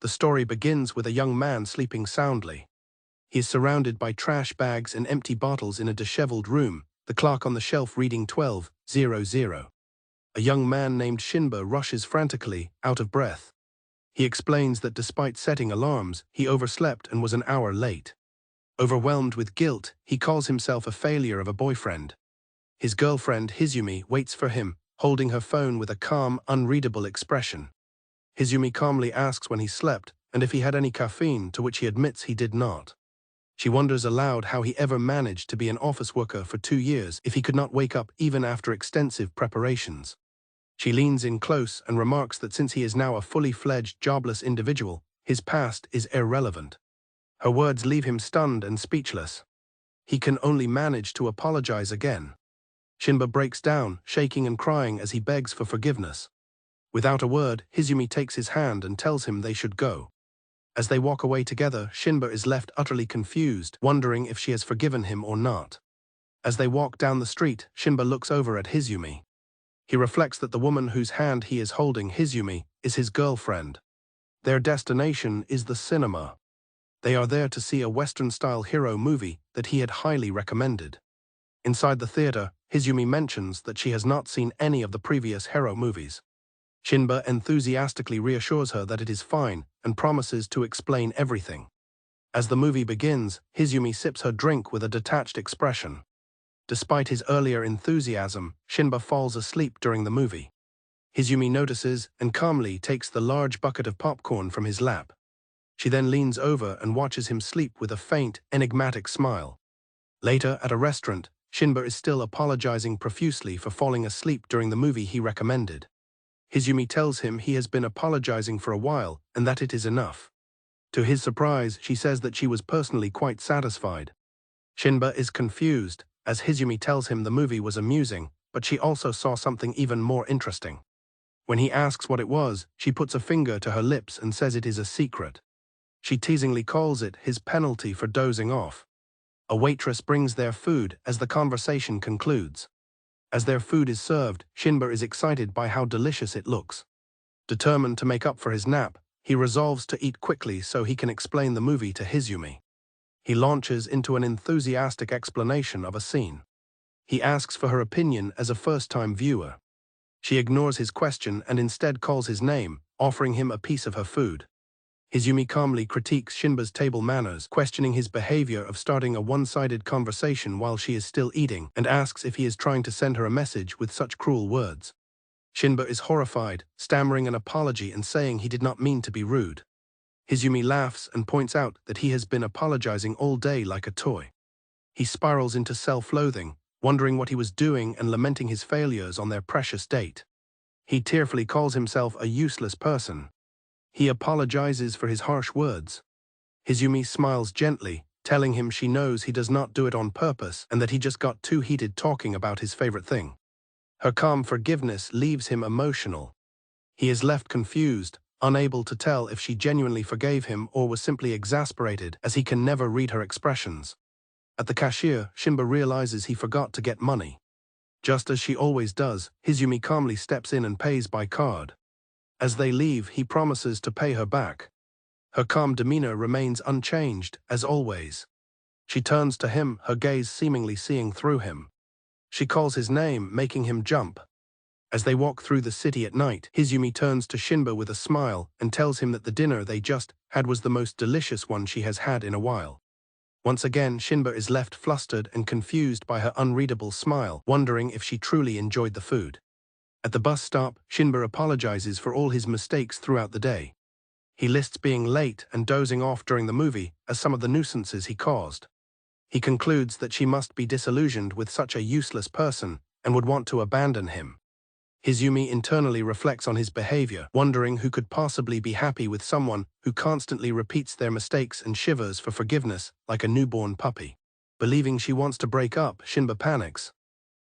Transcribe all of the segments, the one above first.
The story begins with a young man sleeping soundly. He is surrounded by trash bags and empty bottles in a disheveled room, the clock on the shelf reading 12:00. A young man named Shinba rushes frantically, out of breath. He explains that despite setting alarms, he overslept and was an hour late. Overwhelmed with guilt, he calls himself a failure of a boyfriend. His girlfriend, Hizumi, waits for him, holding her phone with a calm, unreadable expression. Hizumi calmly asks when he slept and if he had any caffeine, to which he admits he did not. She wonders aloud how he ever managed to be an office worker for 2 years if he could not wake up even after extensive preparations. She leans in close and remarks that since he is now a fully fledged, jobless individual, his past is irrelevant. Her words leave him stunned and speechless. He can only manage to apologize again. Shinba breaks down, shaking and crying as he begs for forgiveness. Without a word, Hizumi takes his hand and tells him they should go. As they walk away together, Shinba is left utterly confused, wondering if she has forgiven him or not. As they walk down the street, Shinba looks over at Hizumi. He reflects that the woman whose hand he is holding, Hizumi, is his girlfriend. Their destination is the cinema. They are there to see a Western-style hero movie that he had highly recommended. Inside the theater, Hizumi mentions that she has not seen any of the previous hero movies. Shinba enthusiastically reassures her that it is fine and promises to explain everything. As the movie begins, Hizumi sips her drink with a detached expression. Despite his earlier enthusiasm, Shinba falls asleep during the movie. Hizumi notices and calmly takes the large bucket of popcorn from his lap. She then leans over and watches him sleep with a faint, enigmatic smile. Later, at a restaurant, Shinba is still apologizing profusely for falling asleep during the movie he recommended. Hizumi tells him he has been apologizing for a while and that it is enough. To his surprise, she says that she was personally quite satisfied. Shinba is confused, as Hizumi tells him the movie was amusing, but she also saw something even more interesting. When he asks what it was, she puts a finger to her lips and says it is a secret. She teasingly calls it his penalty for dozing off. A waitress brings their food as the conversation concludes. As their food is served, Shinba is excited by how delicious it looks. Determined to make up for his nap, he resolves to eat quickly so he can explain the movie to Hizumi. He launches into an enthusiastic explanation of a scene. He asks for her opinion as a first-time viewer. She ignores his question and instead calls his name, offering him a piece of her food. Hizumi calmly critiques Shinba's table manners, questioning his behavior of starting a one-sided conversation while she is still eating, and asks if he is trying to send her a message with such cruel words. Shinba is horrified, stammering an apology and saying he did not mean to be rude. Hizumi laughs and points out that he has been apologizing all day like a toy. He spirals into self-loathing, wondering what he was doing and lamenting his failures on their precious date. He tearfully calls himself a useless person. He apologizes for his harsh words. Hizumi smiles gently, telling him she knows he does not do it on purpose and that he just got too heated talking about his favorite thing. Her calm forgiveness leaves him emotional. He is left confused, unable to tell if she genuinely forgave him or was simply exasperated, as he can never read her expressions. At the cashier, Shinba realizes he forgot to get money. Just as she always does, Hizumi calmly steps in and pays by card. As they leave, he promises to pay her back. Her calm demeanor remains unchanged, as always. She turns to him, her gaze seemingly seeing through him. She calls his name, making him jump. As they walk through the city at night, Hizumi turns to Shinba with a smile and tells him that the dinner they just had was the most delicious one she has had in a while. Once again, Shinba is left flustered and confused by her unreadable smile, wondering if she truly enjoyed the food. At the bus stop, Shinba apologizes for all his mistakes throughout the day. He lists being late and dozing off during the movie as some of the nuisances he caused. He concludes that she must be disillusioned with such a useless person and would want to abandon him. Hizumi internally reflects on his behavior, wondering who could possibly be happy with someone who constantly repeats their mistakes and shivers for forgiveness like a newborn puppy. Believing she wants to break up, Shinba panics.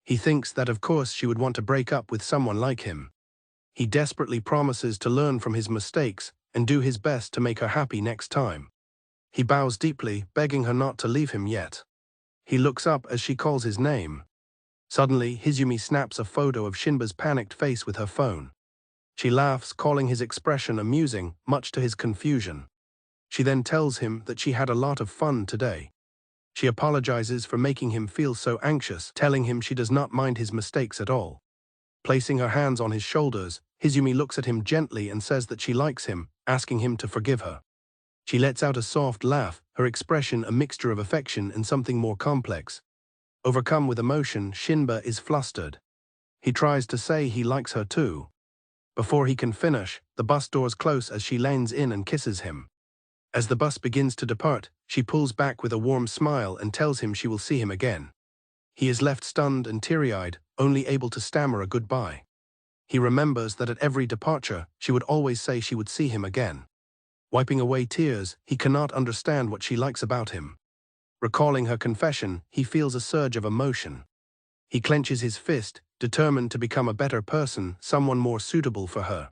He thinks that of course she would want to break up with someone like him. He desperately promises to learn from his mistakes and do his best to make her happy next time. He bows deeply, begging her not to leave him yet. He looks up as she calls his name. Suddenly, Hizumi snaps a photo of Shinba's panicked face with her phone. She laughs, calling his expression amusing, much to his confusion. She then tells him that she had a lot of fun today. She apologizes for making him feel so anxious, telling him she does not mind his mistakes at all. Placing her hands on his shoulders, Hizumi looks at him gently and says that she likes him, asking him to forgive her. She lets out a soft laugh, her expression a mixture of affection and something more complex. Overcome with emotion, Shinba is flustered. He tries to say he likes her too. Before he can finish, the bus doors close as she leans in and kisses him. As the bus begins to depart, she pulls back with a warm smile and tells him she will see him again. He is left stunned and teary-eyed, only able to stammer a goodbye. He remembers that at every departure, she would always say she would see him again. Wiping away tears, he cannot understand what she likes about him. Recalling her confession, he feels a surge of emotion. He clenches his fist, determined to become a better person, someone more suitable for her.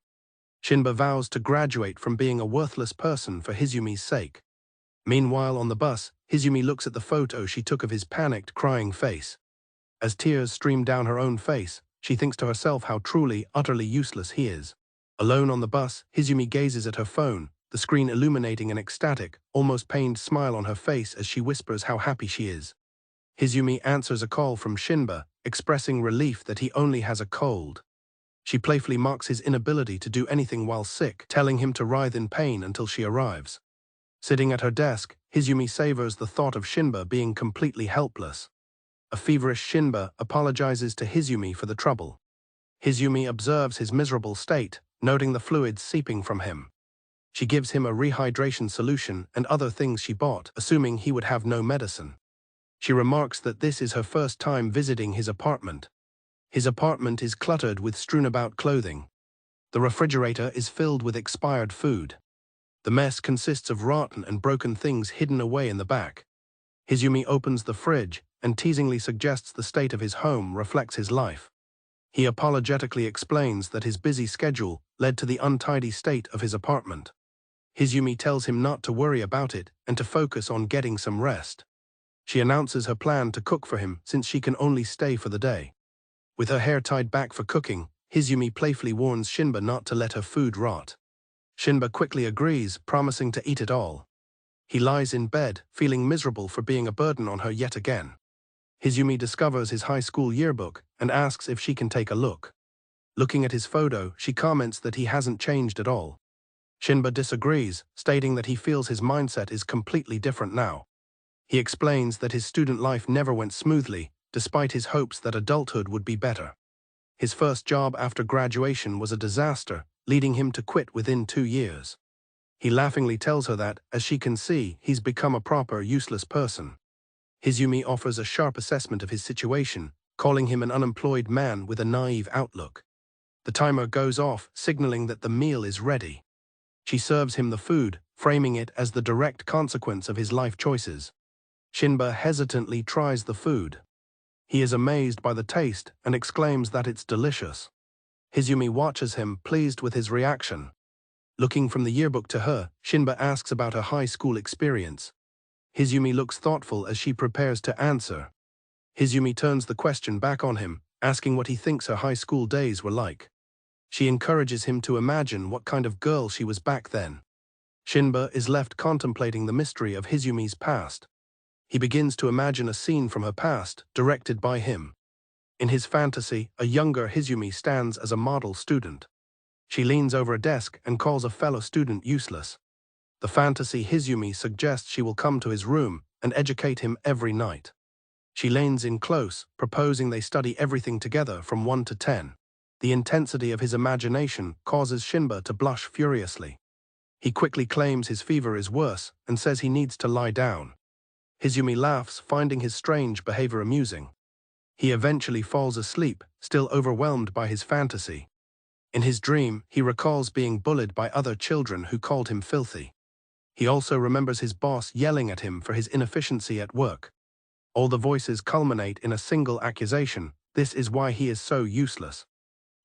Shinba vows to graduate from being a worthless person for Hizumi's sake. Meanwhile on the bus, Hizumi looks at the photo she took of his panicked, crying face. As tears stream down her own face, she thinks to herself how truly, utterly useless he is. Alone on the bus, Hizumi gazes at her phone, the screen illuminating an ecstatic, almost pained smile on her face as she whispers how happy she is. Hizumi answers a call from Shinba, expressing relief that he only has a cold. She playfully mocks his inability to do anything while sick, telling him to writhe in pain until she arrives. Sitting at her desk, Hizumi savors the thought of Shinba being completely helpless. A feverish Shinba apologizes to Hizumi for the trouble. Hizumi observes his miserable state, noting the fluids seeping from him. She gives him a rehydration solution and other things she bought, assuming he would have no medicine. She remarks that this is her first time visiting his apartment. His apartment is cluttered with strewn-about clothing. The refrigerator is filled with expired food. The mess consists of rotten and broken things hidden away in the back. Hizumi opens the fridge and teasingly suggests the state of his home reflects his life. He apologetically explains that his busy schedule led to the untidy state of his apartment. Hizumi tells him not to worry about it and to focus on getting some rest. She announces her plan to cook for him since she can only stay for the day. With her hair tied back for cooking, Hizumi playfully warns Shinba not to let her food rot. Shinba quickly agrees, promising to eat it all. He lies in bed, feeling miserable for being a burden on her yet again. Hizumi discovers his high school yearbook and asks if she can take a look. Looking at his photo, she comments that he hasn't changed at all. Shinba disagrees, stating that he feels his mindset is completely different now. He explains that his student life never went smoothly, despite his hopes that adulthood would be better. His first job after graduation was a disaster, leading him to quit within 2 years. He laughingly tells her that, as she can see, he's become a proper useless person. Hizumi offers a sharp assessment of his situation, calling him an unemployed man with a naive outlook. The timer goes off, signaling that the meal is ready. She serves him the food, framing it as the direct consequence of his life choices. Shinba hesitantly tries the food. He is amazed by the taste and exclaims that it's delicious. Hizumi watches him, pleased with his reaction. Looking from the yearbook to her, Shinba asks about her high school experience. Hizumi looks thoughtful as she prepares to answer. Hizumi turns the question back on him, asking what he thinks her high school days were like. She encourages him to imagine what kind of girl she was back then. Shinba is left contemplating the mystery of Hizumi's past. He begins to imagine a scene from her past, directed by him. In his fantasy, a younger Hizumi stands as a model student. She leans over a desk and calls a fellow student useless. The fantasy Hizumi suggests she will come to his room and educate him every night. She leans in close, proposing they study everything together from 1 to 10. The intensity of his imagination causes Shinba to blush furiously. He quickly claims his fever is worse and says he needs to lie down. Hizumi laughs, finding his strange behavior amusing. He eventually falls asleep, still overwhelmed by his fantasy. In his dream, he recalls being bullied by other children who called him filthy. He also remembers his boss yelling at him for his inefficiency at work. All the voices culminate in a single accusation: this is why he is so useless.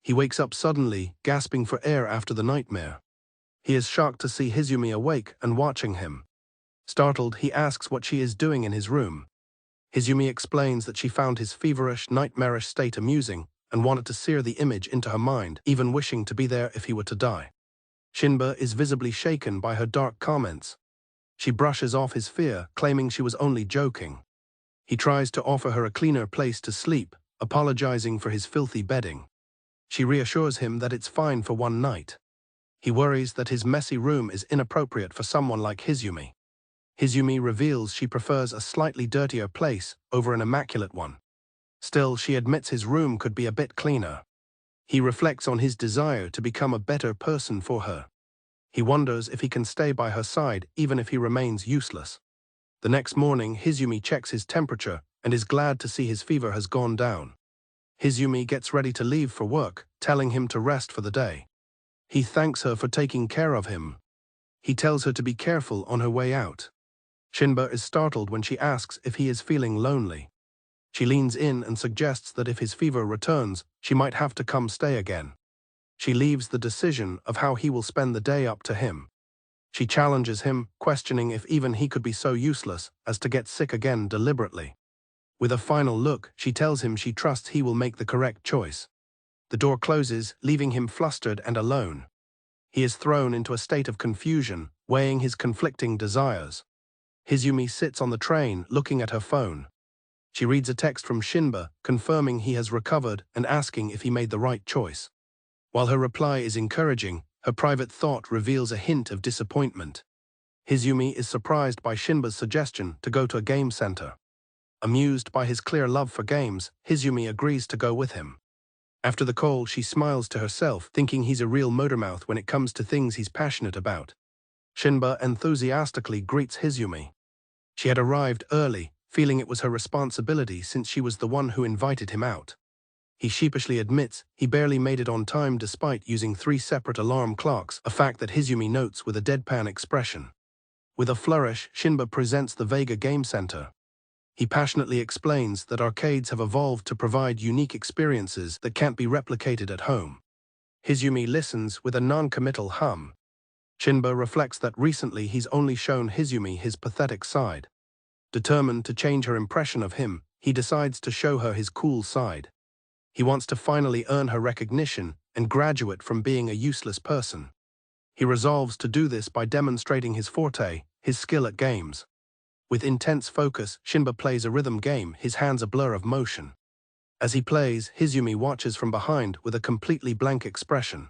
He wakes up suddenly, gasping for air after the nightmare. He is shocked to see Hizumi awake and watching him. Startled, he asks what she is doing in his room. Hizumi explains that she found his feverish, nightmarish state amusing and wanted to sear the image into her mind, even wishing to be there if he were to die. Shinba is visibly shaken by her dark comments. She brushes off his fear, claiming she was only joking. He tries to offer her a cleaner place to sleep, apologizing for his filthy bedding. She reassures him that it's fine for one night. He worries that his messy room is inappropriate for someone like Hizumi. Hizumi reveals she prefers a slightly dirtier place over an immaculate one. Still, she admits his room could be a bit cleaner. He reflects on his desire to become a better person for her. He wonders if he can stay by her side even if he remains useless. The next morning, Hizumi checks his temperature and is glad to see his fever has gone down. Hizumi gets ready to leave for work, telling him to rest for the day. He thanks her for taking care of him. He tells her to be careful on her way out. Shinba is startled when she asks if he is feeling lonely. She leans in and suggests that if his fever returns, she might have to come stay again. She leaves the decision of how he will spend the day up to him. She challenges him, questioning if even he could be so useless as to get sick again deliberately. With a final look, she tells him she trusts he will make the correct choice. The door closes, leaving him flustered and alone. He is thrown into a state of confusion, weighing his conflicting desires. Hizumi sits on the train, looking at her phone. She reads a text from Shinba, confirming he has recovered and asking if he made the right choice. While her reply is encouraging, her private thought reveals a hint of disappointment. Hizumi is surprised by Shinba's suggestion to go to a game center. Amused by his clear love for games, Hizumi agrees to go with him. After the call, she smiles to herself, thinking he's a real motormouth when it comes to things he's passionate about. Shinba enthusiastically greets Hizumi. She had arrived early, feeling it was her responsibility since she was the one who invited him out. He sheepishly admits he barely made it on time despite using 3 separate alarm clocks, a fact that Hizumi notes with a deadpan expression. With a flourish, Shinba presents the Vega Game Center. He passionately explains that arcades have evolved to provide unique experiences that can't be replicated at home. Hizumi listens with a non-committal hum. Shinba reflects that recently he's only shown Hizumi his pathetic side. Determined to change her impression of him, he decides to show her his cool side. He wants to finally earn her recognition and graduate from being a useless person. He resolves to do this by demonstrating his forte, his skill at games. With intense focus, Shinba plays a rhythm game, his hands a blur of motion. As he plays, Hizumi watches from behind with a completely blank expression.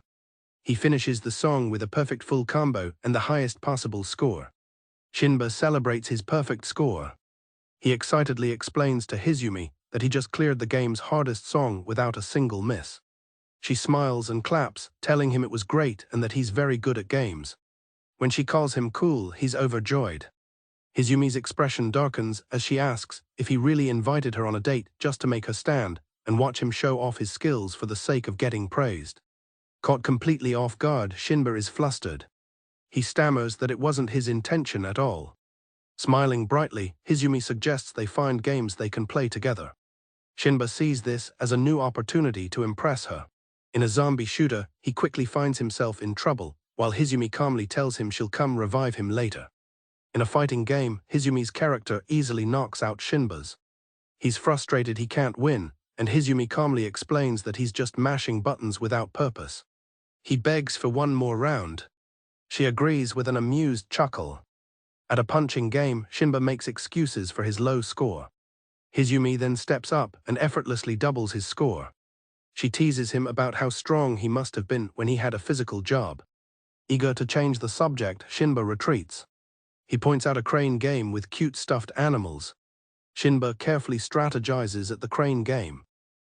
He finishes the song with a perfect full combo and the highest possible score. Shinba celebrates his perfect score. He excitedly explains to Hizumi that he just cleared the game's hardest song without a single miss. She smiles and claps, telling him it was great and that he's very good at games. When she calls him cool, he's overjoyed. Hizumi's expression darkens as she asks if he really invited her on a date just to make her stand and watch him show off his skills for the sake of getting praised. Caught completely off guard, Shinba is flustered. He stammers that it wasn't his intention at all. Smiling brightly, Hizumi suggests they find games they can play together. Shinba sees this as a new opportunity to impress her. In a zombie shooter, he quickly finds himself in trouble, while Hizumi calmly tells him she'll come revive him later. In a fighting game, Hizumi's character easily knocks out Shinba's. He's frustrated he can't win, and Hizumi calmly explains that he's just mashing buttons without purpose. He begs for one more round. She agrees with an amused chuckle. At a punching game, Shinba makes excuses for his low score. Hizumi then steps up and effortlessly doubles his score. She teases him about how strong he must have been when he had a physical job. Eager to change the subject, Shinba retreats. He points out a crane game with cute stuffed animals. Shinba carefully strategizes at the crane game.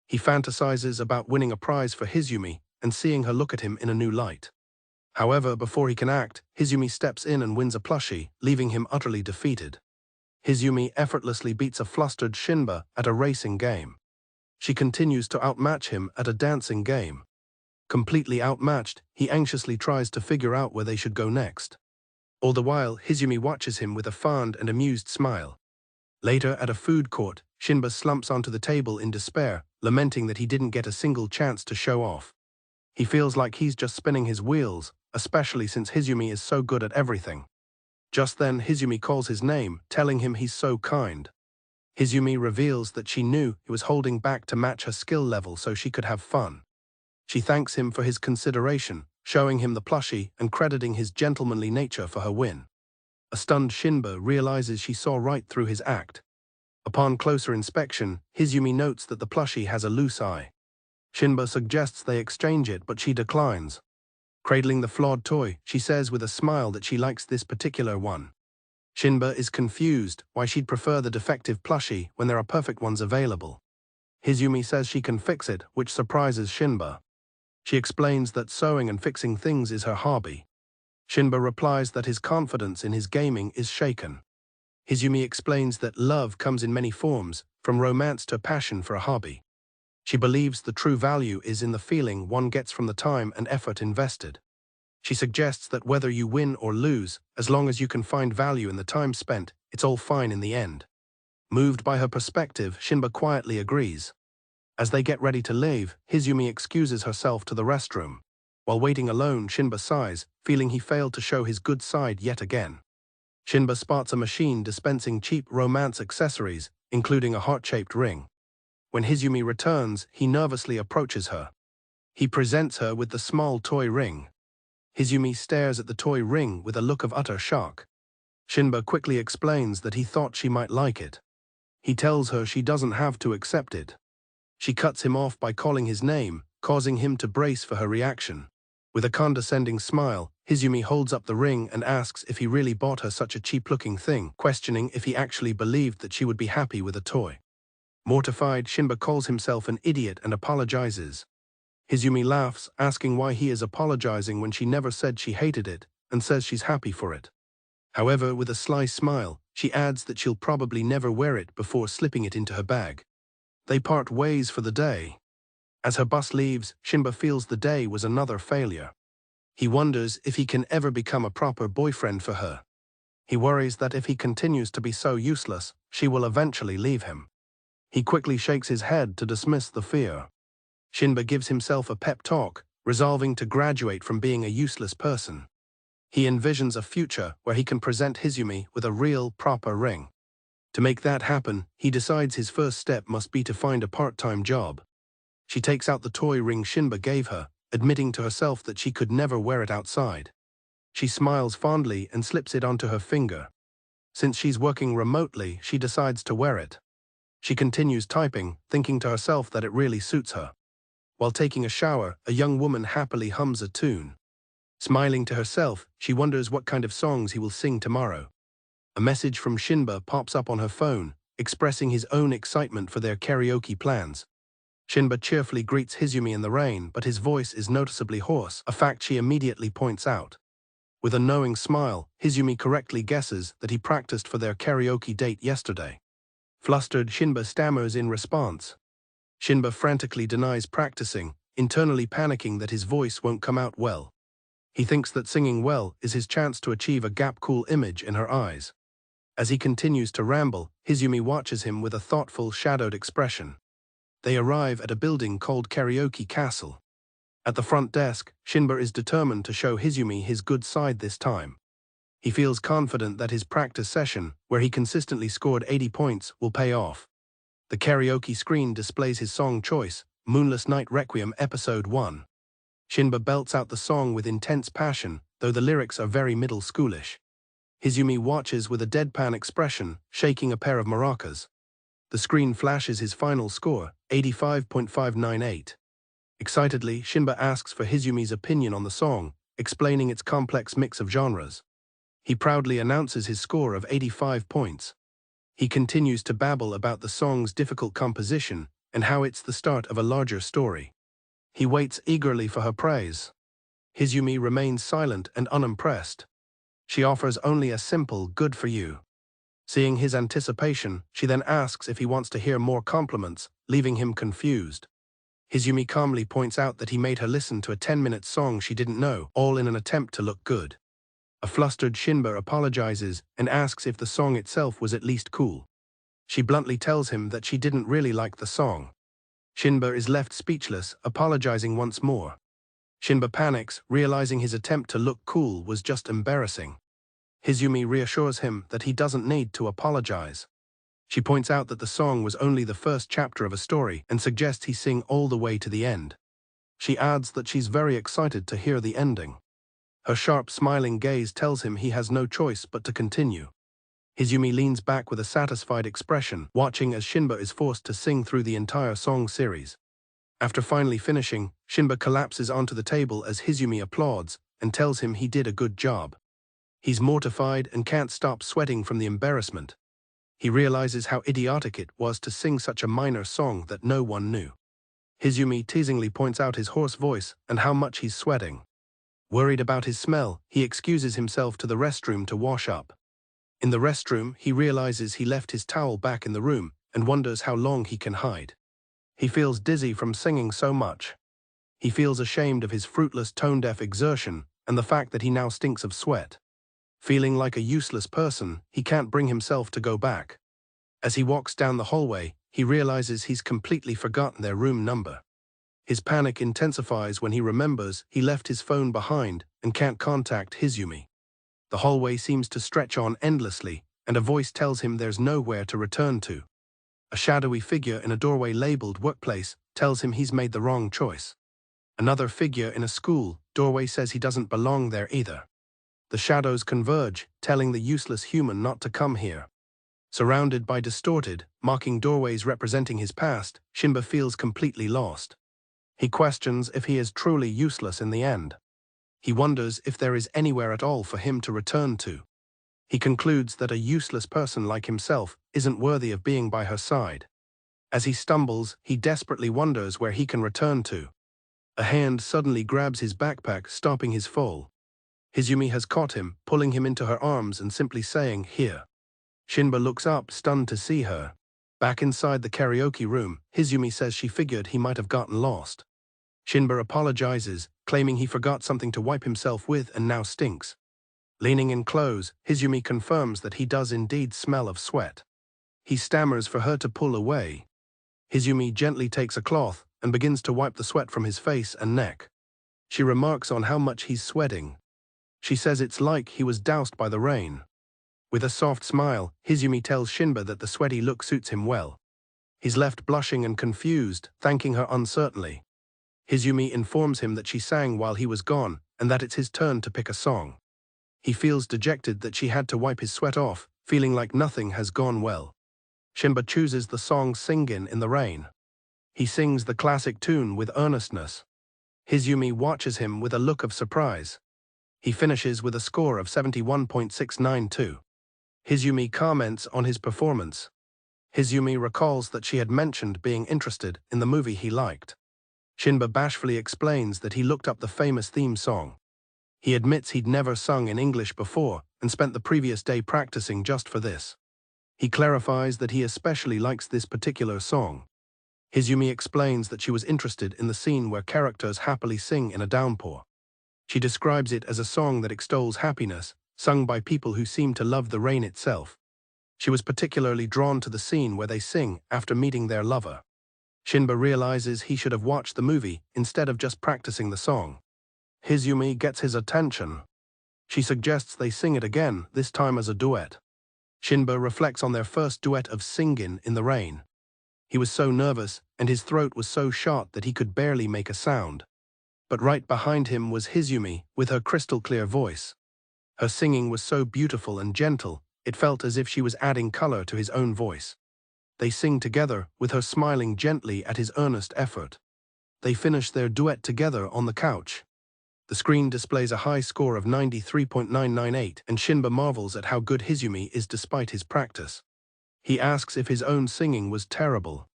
He fantasizes about winning a prize for Hizumi and seeing her look at him in a new light. However, before he can act, Hizumi steps in and wins a plushie, leaving him utterly defeated. Hizumi effortlessly beats a flustered Shinba at a racing game. She continues to outmatch him at a dancing game. Completely outmatched, he anxiously tries to figure out where they should go next. All the while, Hizumi watches him with a fond and amused smile. Later, at a food court, Shinba slumps onto the table in despair, lamenting that he didn't get a single chance to show off. He feels like he's just spinning his wheels, especially since Hizumi is so good at everything. Just then, Hizumi calls his name, telling him he's so kind. Hizumi reveals that she knew he was holding back to match her skill level so she could have fun. She thanks him for his consideration, showing him the plushie and crediting his gentlemanly nature for her win. A stunned Shinba realizes she saw right through his act. Upon closer inspection, Hizumi notes that the plushie has a loose eye. Shinba suggests they exchange it, but she declines. Cradling the flawed toy, she says with a smile that she likes this particular one. Shinba is confused why she'd prefer the defective plushie when there are perfect ones available. Hizumi says she can fix it, which surprises Shinba. She explains that sewing and fixing things is her hobby. Shinba replies that his confidence in his gaming is shaken. Hizumi explains that love comes in many forms, from romance to passion for a hobby. She believes the true value is in the feeling one gets from the time and effort invested. She suggests that whether you win or lose, as long as you can find value in the time spent, it's all fine in the end. Moved by her perspective, Shinba quietly agrees. As they get ready to leave, Hizumi excuses herself to the restroom. While waiting alone, Shinba sighs, feeling he failed to show his good side yet again. Shinba spots a machine dispensing cheap romance accessories, including a heart-shaped ring. When Hizumi returns, he nervously approaches her. He presents her with the small toy ring. Hizumi stares at the toy ring with a look of utter shock. Shinba quickly explains that he thought she might like it. He tells her she doesn't have to accept it. She cuts him off by calling his name, causing him to brace for her reaction. With a condescending smile, Hizumi holds up the ring and asks if he really bought her such a cheap-looking thing, questioning if he actually believed that she would be happy with a toy. Mortified, Shinba calls himself an idiot and apologizes. Hizumi laughs, asking why he is apologizing when she never said she hated it, and says she's happy for it. However, with a sly smile, she adds that she'll probably never wear it before slipping it into her bag. They part ways for the day. As her bus leaves, Shinba feels the day was another failure. He wonders if he can ever become a proper boyfriend for her. He worries that if he continues to be so useless, she will eventually leave him. He quickly shakes his head to dismiss the fear. Shinba gives himself a pep talk, resolving to graduate from being a useless person. He envisions a future where he can present Hizumi with a real, proper ring. To make that happen, he decides his first step must be to find a part-time job. She takes out the toy ring Shinba gave her, admitting to herself that she could never wear it outside. She smiles fondly and slips it onto her finger. Since she's working remotely, she decides to wear it. She continues typing, thinking to herself that it really suits her. While taking a shower, a young woman happily hums a tune. Smiling to herself, she wonders what kind of songs he will sing tomorrow. A message from Shinba pops up on her phone, expressing his own excitement for their karaoke plans. Shinba cheerfully greets Hizumi in the rain, but his voice is noticeably hoarse, a fact she immediately points out. With a knowing smile, Hizumi correctly guesses that he practiced for their karaoke date yesterday. Flustered, Shinba stammers in response. Shinba frantically denies practicing, internally panicking that his voice won't come out well. He thinks that singing well is his chance to achieve a gap-cool image in her eyes. As he continues to ramble, Hizumi watches him with a thoughtful, shadowed expression. They arrive at a building called Karaoke Castle. At the front desk, Shinba is determined to show Hizumi his good side this time. He feels confident that his practice session, where he consistently scored 80 points, will pay off. The karaoke screen displays his song choice, Moonless Night Requiem Episode 1. Shinba belts out the song with intense passion, though the lyrics are very middle schoolish. Hizumi watches with a deadpan expression, shaking a pair of maracas. The screen flashes his final score, 85.598. Excitedly, Shinba asks for Hizumi's opinion on the song, explaining its complex mix of genres. He proudly announces his score of 85 points. He continues to babble about the song's difficult composition and how it's the start of a larger story. He waits eagerly for her praise. Hizumi remains silent and unimpressed. She offers only a simple "good for you." Seeing his anticipation, she then asks if he wants to hear more compliments, leaving him confused. Hizumi calmly points out that he made her listen to a 10-minute song she didn't know, all in an attempt to look good. A flustered Shinba apologizes and asks if the song itself was at least cool. She bluntly tells him that she didn't really like the song. Shinba is left speechless, apologizing once more. Shinba panics, realizing his attempt to look cool was just embarrassing. Hizumi reassures him that he doesn't need to apologize. She points out that the song was only the first chapter of a story and suggests he sing all the way to the end. She adds that she's very excited to hear the ending. Her sharp, smiling gaze tells him he has no choice but to continue. Hizumi leans back with a satisfied expression, watching as Shinba is forced to sing through the entire song series. After finally finishing, Shinba collapses onto the table as Hizumi applauds and tells him he did a good job. He's mortified and can't stop sweating from the embarrassment. He realizes how idiotic it was to sing such a minor song that no one knew. Hizumi teasingly points out his hoarse voice and how much he's sweating. Worried about his smell, he excuses himself to the restroom to wash up. In the restroom, he realizes he left his towel back in the room and wonders how long he can hide. He feels dizzy from singing so much. He feels ashamed of his fruitless tone-deaf exertion and the fact that he now stinks of sweat. Feeling like a useless person, he can't bring himself to go back. As he walks down the hallway, he realizes he's completely forgotten their room number. His panic intensifies when he remembers he left his phone behind and can't contact Hizumi. The hallway seems to stretch on endlessly, and a voice tells him there's nowhere to return to. A shadowy figure in a doorway labeled workplace tells him he's made the wrong choice. Another figure in a school doorway says he doesn't belong there either. The shadows converge, telling the useless human not to come here. Surrounded by distorted, mocking doorways representing his past, Shinba feels completely lost. He questions if he is truly useless in the end. He wonders if there is anywhere at all for him to return to. He concludes that a useless person like himself isn't worthy of being by her side. As he stumbles, he desperately wonders where he can return to. A hand suddenly grabs his backpack, stopping his fall. Hizumi has caught him, pulling him into her arms and simply saying, "Here." Shinba looks up, stunned to see her. Back inside the karaoke room, Hizumi says she figured he might have gotten lost. Shinba apologizes, claiming he forgot something to wipe himself with and now stinks. Leaning in close, Hizumi confirms that he does indeed smell of sweat. He stammers for her to pull away. Hizumi gently takes a cloth and begins to wipe the sweat from his face and neck. She remarks on how much he's sweating. She says it's like he was doused by the rain. With a soft smile, Hizumi tells Shinba that the sweaty look suits him well. He's left blushing and confused, thanking her uncertainly. Hizumi informs him that she sang while he was gone and that it's his turn to pick a song. He feels dejected that she had to wipe his sweat off, feeling like nothing has gone well. Shinba chooses the song Singin' in the Rain. He sings the classic tune with earnestness. Hizumi watches him with a look of surprise. He finishes with a score of 71.692. Hizumi comments on his performance. Hizumi recalls that she had mentioned being interested in the movie he liked. Shinba bashfully explains that he looked up the famous theme song. He admits he'd never sung in English before and spent the previous day practicing just for this. He clarifies that he especially likes this particular song. Hizumi explains that she was interested in the scene where characters happily sing in a downpour. She describes it as a song that extols happiness, sung by people who seem to love the rain itself. She was particularly drawn to the scene where they sing after meeting their lover. Shinba realizes he should have watched the movie instead of just practicing the song. Hizumi gets his attention. She suggests they sing it again, this time as a duet. Shinba reflects on their first duet of Singin' in the Rain. He was so nervous, and his throat was so shot that he could barely make a sound. But right behind him was Hizumi, with her crystal-clear voice. Her singing was so beautiful and gentle, it felt as if she was adding color to his own voice. They sing together, with her smiling gently at his earnest effort. They finish their duet together on the couch. The screen displays a high score of 93.998, and Shinba marvels at how good Hizumi is despite his practice. He asks if his own singing was terrible.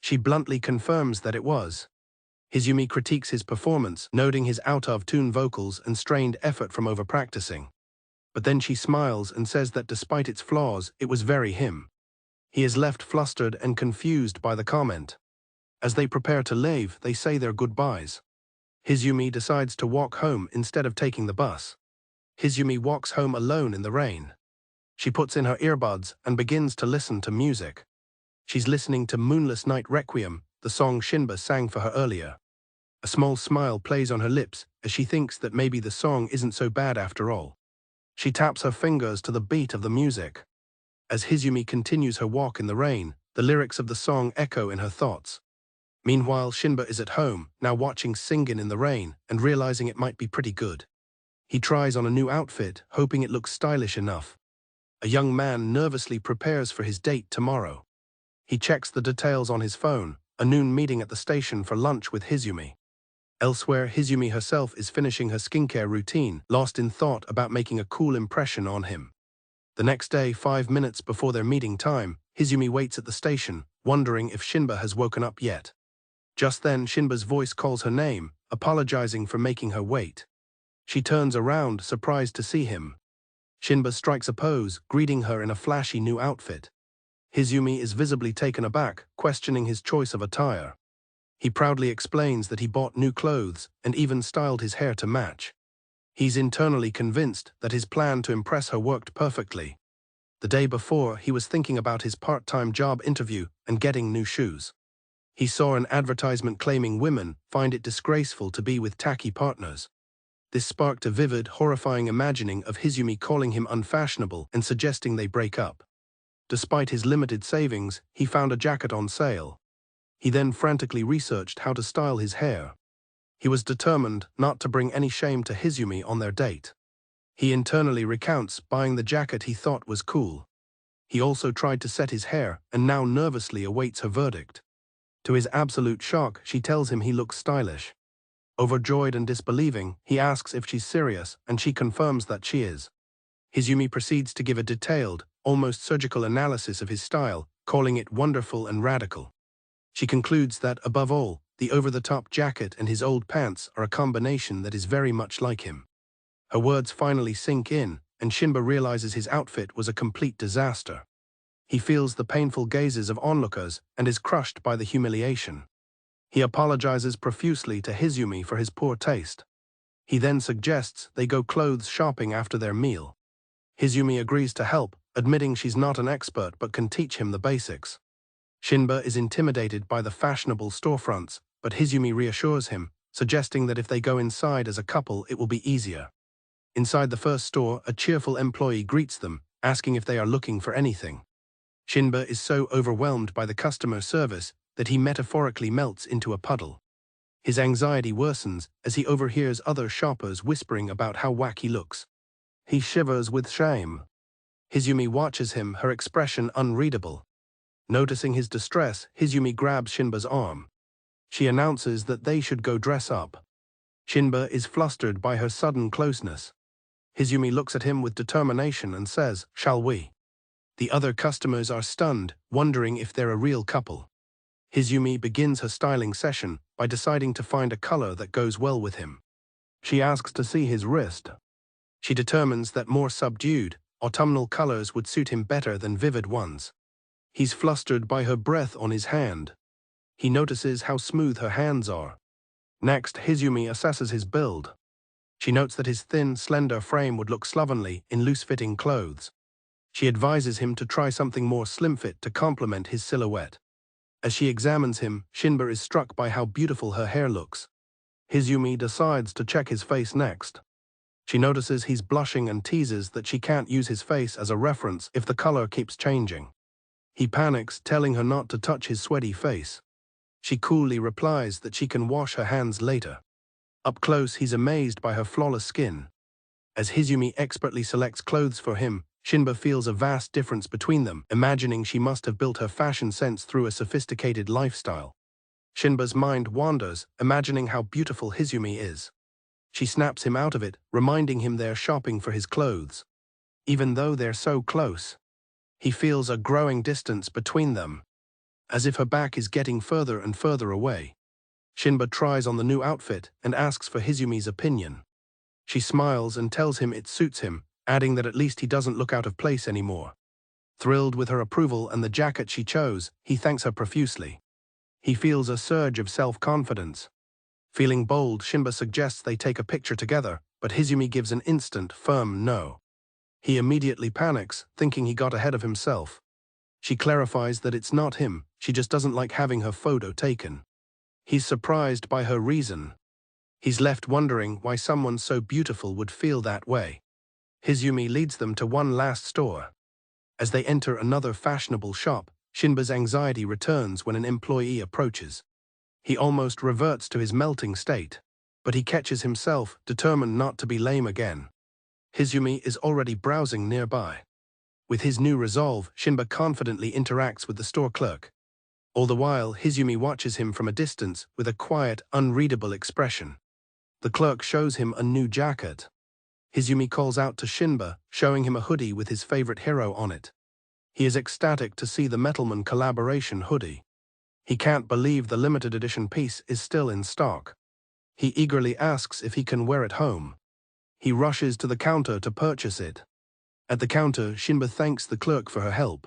She bluntly confirms that it was. Hizumi critiques his performance, noting his out-of-tune vocals and strained effort from over-practicing. But then she smiles and says that despite its flaws, it was very him. He is left flustered and confused by the comment. As they prepare to leave, they say their goodbyes. Hizumi decides to walk home instead of taking the bus. Hizumi walks home alone in the rain. She puts in her earbuds and begins to listen to music. She's listening to Moonless Night Requiem, the song Shinba sang for her earlier. A small smile plays on her lips as she thinks that maybe the song isn't so bad after all. She taps her fingers to the beat of the music. As Hizumi continues her walk in the rain, the lyrics of the song echo in her thoughts. Meanwhile, Shinba is at home, now watching Singin in the rain and realizing it might be pretty good. He tries on a new outfit, hoping it looks stylish enough. A young man nervously prepares for his date tomorrow. He checks the details on his phone, a noon meeting at the station for lunch with Hizumi. Elsewhere, Hizumi herself is finishing her skincare routine, lost in thought about making a cool impression on him. The next day, 5 minutes before their meeting time, Hizumi waits at the station, wondering if Shinba has woken up yet. Just then, Shinba's voice calls her name, apologizing for making her wait. She turns around, surprised to see him. Shinba strikes a pose, greeting her in a flashy new outfit. Hizumi is visibly taken aback, questioning his choice of attire. He proudly explains that he bought new clothes and even styled his hair to match. He's internally convinced that his plan to impress her worked perfectly. The day before, he was thinking about his part-time job interview and getting new shoes. He saw an advertisement claiming women find it disgraceful to be with tacky partners. This sparked a vivid, horrifying imagining of Hizumi calling him unfashionable and suggesting they break up. Despite his limited savings, he found a jacket on sale. He then frantically researched how to style his hair. He was determined not to bring any shame to Hizumi on their date. He internally recounts buying the jacket he thought was cool. He also tried to set his hair and now nervously awaits her verdict. To his absolute shock, she tells him he looks stylish. Overjoyed and disbelieving, he asks if she's serious, and she confirms that she is. Hizumi proceeds to give a detailed, almost surgical analysis of his style, calling it wonderful and radical. She concludes that, above all, the over-the-top jacket and his old pants are a combination that is very much like him. Her words finally sink in, and Shinba realizes his outfit was a complete disaster. He feels the painful gazes of onlookers and is crushed by the humiliation. He apologizes profusely to Hizumi for his poor taste. He then suggests they go clothes shopping after their meal. Hizumi agrees to help, admitting she's not an expert but can teach him the basics. Shinba is intimidated by the fashionable storefronts, but Hizumi reassures him, suggesting that if they go inside as a couple it will be easier. Inside the first store, a cheerful employee greets them, asking if they are looking for anything. Shinba is so overwhelmed by the customer service that he metaphorically melts into a puddle. His anxiety worsens as he overhears other shoppers whispering about how whack he looks. He shivers with shame. Hizumi watches him, her expression unreadable. Noticing his distress, Hizumi grabs Shinba's arm. She announces that they should go dress up. Shinba is flustered by her sudden closeness. Hizumi looks at him with determination and says, "Shall we?" The other customers are stunned, wondering if they're a real couple. Hizumi begins her styling session by deciding to find a color that goes well with him. She asks to see his wrist. She determines that more subdued, autumnal colors would suit him better than vivid ones. He's flustered by her breath on his hand. He notices how smooth her hands are. Next, Hizumi assesses his build. She notes that his thin, slender frame would look slovenly in loose-fitting clothes. She advises him to try something more slim-fit to complement his silhouette. As she examines him, Shinba is struck by how beautiful her hair looks. Hizumi decides to check his face next. She notices he's blushing and teases that she can't use his face as a reference if the color keeps changing. He panics, telling her not to touch his sweaty face. She coolly replies that she can wash her hands later. Up close, he's amazed by her flawless skin. As Hizumi expertly selects clothes for him, Shinba feels a vast difference between them, imagining she must have built her fashion sense through a sophisticated lifestyle. Shinba's mind wanders, imagining how beautiful Hizumi is. She snaps him out of it, reminding him they're shopping for his clothes. Even though they're so close, he feels a growing distance between them, as if her back is getting further and further away. Shinba tries on the new outfit and asks for Hizumi's opinion. She smiles and tells him it suits him, adding that at least he doesn't look out of place anymore. Thrilled with her approval and the jacket she chose, he thanks her profusely. He feels a surge of self-confidence. Feeling bold, Shinba suggests they take a picture together, but Hizumi gives an instant, firm no. He immediately panics, thinking he got ahead of himself. She clarifies that it's not him, she just doesn't like having her photo taken. He's surprised by her reason. He's left wondering why someone so beautiful would feel that way. Hizumi leads them to one last store. As they enter another fashionable shop, Shinba's anxiety returns when an employee approaches. He almost reverts to his melting state, but he catches himself, determined not to be lame again. Hizumi is already browsing nearby. With his new resolve, Shinba confidently interacts with the store clerk. All the while, Hizumi watches him from a distance with a quiet, unreadable expression. The clerk shows him a new jacket. Hizumi calls out to Shinba, showing him a hoodie with his favorite hero on it. He is ecstatic to see the Metalman collaboration hoodie. He can't believe the limited edition piece is still in stock. He eagerly asks if he can wear it home. He rushes to the counter to purchase it. At the counter, Shinba thanks the clerk for her help.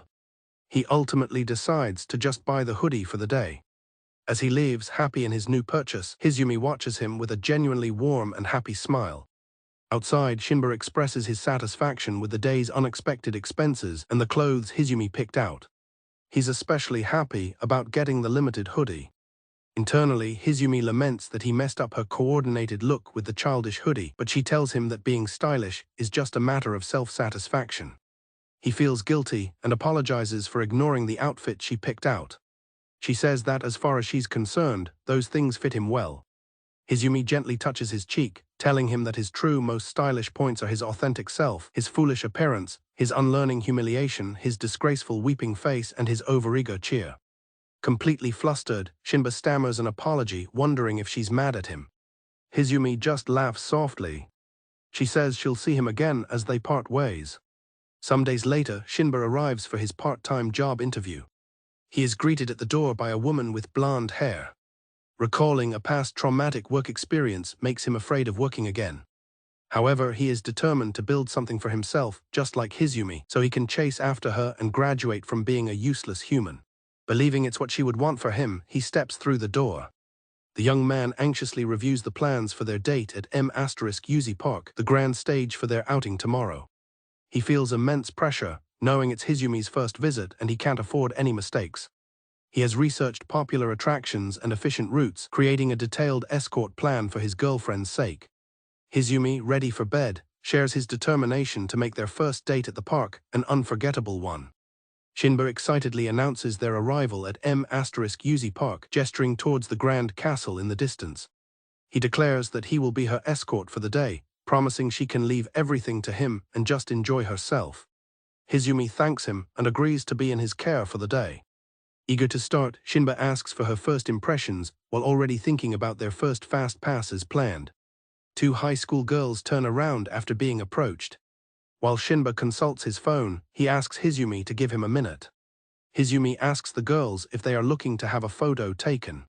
He ultimately decides to just buy the hoodie for the day. As he leaves, happy in his new purchase, Hizumi watches him with a genuinely warm and happy smile. Outside, Shinba expresses his satisfaction with the day's unexpected expenses and the clothes Hizumi picked out. He's especially happy about getting the limited hoodie. Internally, Hizumi laments that he messed up her coordinated look with the childish hoodie, but she tells him that being stylish is just a matter of self-satisfaction. He feels guilty and apologizes for ignoring the outfit she picked out. She says that as far as she's concerned, those things fit him well. Hizumi gently touches his cheek, telling him that his true, most stylish points are his authentic self, his foolish appearance, his unlearning humiliation, his disgraceful weeping face, and his overeager cheer. Completely flustered, Shinba stammers an apology, wondering if she's mad at him. Hizumi just laughs softly. She says she'll see him again as they part ways. Some days later, Shinba arrives for his part-time job interview. He is greeted at the door by a woman with blonde hair. Recalling a past traumatic work experience makes him afraid of working again. However, he is determined to build something for himself, just like Hizumi, so he can chase after her and graduate from being a useless human. Believing it's what she would want for him, he steps through the door. The young man anxiously reviews the plans for their date at M*Uzi Park, the grand stage for their outing tomorrow. He feels immense pressure, knowing it's Hizumi's first visit and he can't afford any mistakes. He has researched popular attractions and efficient routes, creating a detailed escort plan for his girlfriend's sake. Hizumi, ready for bed, shares his determination to make their first date at the park an unforgettable one. Shinba excitedly announces their arrival at M*Uzi Park, gesturing towards the grand castle in the distance. He declares that he will be her escort for the day, promising she can leave everything to him and just enjoy herself. Hizumi thanks him and agrees to be in his care for the day. Eager to start, Shinba asks for her first impressions while already thinking about their first fast pass as planned. Two high school girls turn around after being approached. While Shinba consults his phone, he asks Hizumi to give him a minute. Hizumi asks the girls if they are looking to have a photo taken.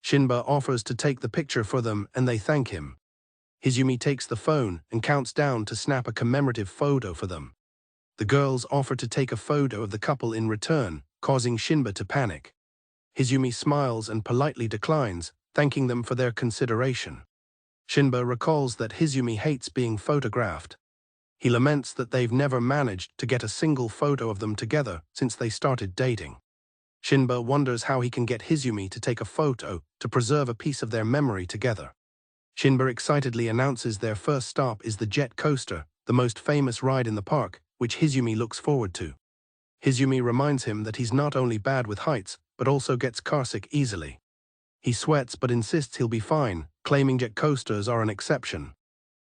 Shinba offers to take the picture for them and they thank him. Hizumi takes the phone and counts down to snap a commemorative photo for them. The girls offer to take a photo of the couple in return, causing Shinba to panic. Hizumi smiles and politely declines, thanking them for their consideration. Shinba recalls that Hizumi hates being photographed. He laments that they've never managed to get a single photo of them together since they started dating. Shinba wonders how he can get Hizumi to take a photo to preserve a piece of their memory together. Shinba excitedly announces their first stop is the jet coaster, the most famous ride in the park, which Hizumi looks forward to. Hizumi reminds him that he's not only bad with heights, but also gets carsick easily. He sweats but insists he'll be fine, claiming jet coasters are an exception.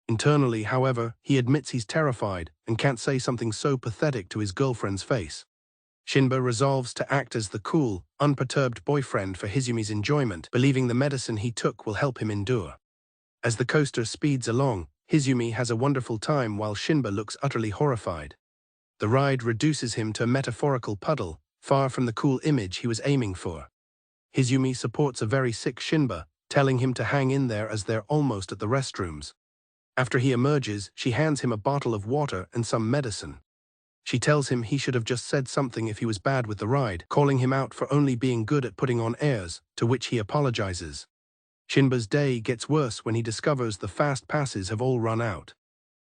Internally, however, he admits he's terrified and can't say something so pathetic to his girlfriend's face. Shinba resolves to act as the cool, unperturbed boyfriend for Hizumi's enjoyment, believing the medicine he took will help him endure. As the coaster speeds along, Hizumi has a wonderful time while Shinba looks utterly horrified. The ride reduces him to a metaphorical puddle, far from the cool image he was aiming for. Hizumi supports a very sick Shinba, telling him to hang in there as they're almost at the restrooms. After he emerges, she hands him a bottle of water and some medicine. She tells him he should have just said something if he was bad with the ride, calling him out for only being good at putting on airs, to which he apologizes. Shinba's day gets worse when he discovers the fast passes have all run out.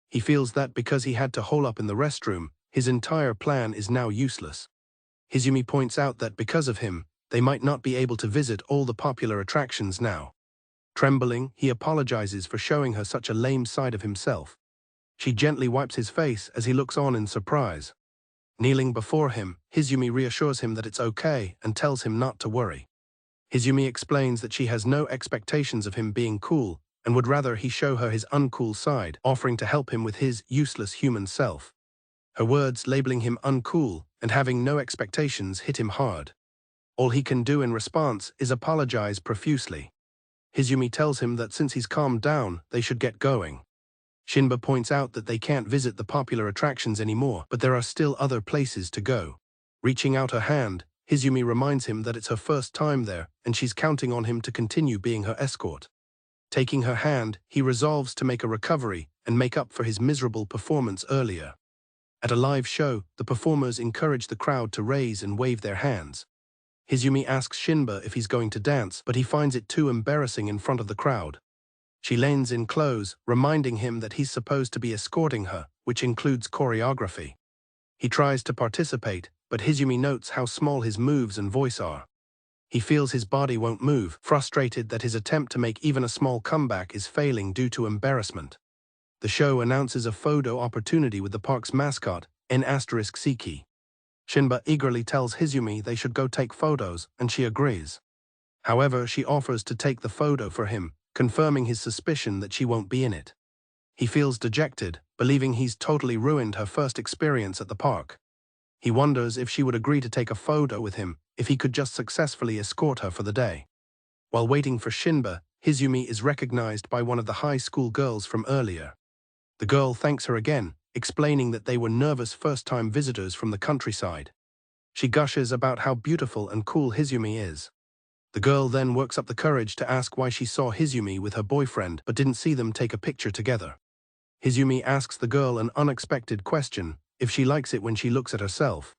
He feels that because he had to hole up in the restroom, his entire plan is now useless. Hizumi points out that because of him, they might not be able to visit all the popular attractions now. Trembling, he apologizes for showing her such a lame side of himself. She gently wipes his face as he looks on in surprise. Kneeling before him, Hizumi reassures him that it's okay and tells him not to worry. Hizumi explains that she has no expectations of him being cool and would rather he show her his uncool side, offering to help him with his useless human self. Her words labeling him uncool and having no expectations hit him hard. All he can do in response is apologize profusely. Hizumi tells him that since he's calmed down, they should get going. Shinba points out that they can't visit the popular attractions anymore, but there are still other places to go. Reaching out her hand, Hizumi reminds him that it's her first time there and she's counting on him to continue being her escort. Taking her hand, he resolves to make a recovery and make up for his miserable performance earlier. At a live show, the performers encourage the crowd to raise and wave their hands. Hizumi asks Shinba if he's going to dance, but he finds it too embarrassing in front of the crowd. She leans in close, reminding him that he's supposed to be escorting her, which includes choreography. He tries to participate, but Hizumi notes how small his moves and voice are. He feels his body won't move, frustrated that his attempt to make even a small comeback is failing due to embarrassment. The show announces a photo opportunity with the park's mascot, N*Siki. Shinba eagerly tells Hizumi they should go take photos, and she agrees. However, she offers to take the photo for him, confirming his suspicion that she won't be in it. He feels dejected, believing he's totally ruined her first experience at the park. He wonders if she would agree to take a photo with him if he could just successfully escort her for the day. While waiting for Shinba, Hizumi is recognized by one of the high school girls from earlier. The girl thanks her again, explaining that they were nervous first-time visitors from the countryside. She gushes about how beautiful and cool Hizumi is. The girl then works up the courage to ask why she saw Hizumi with her boyfriend but didn't see them take a picture together. Hizumi asks the girl an unexpected question, if she likes it when she looks at herself.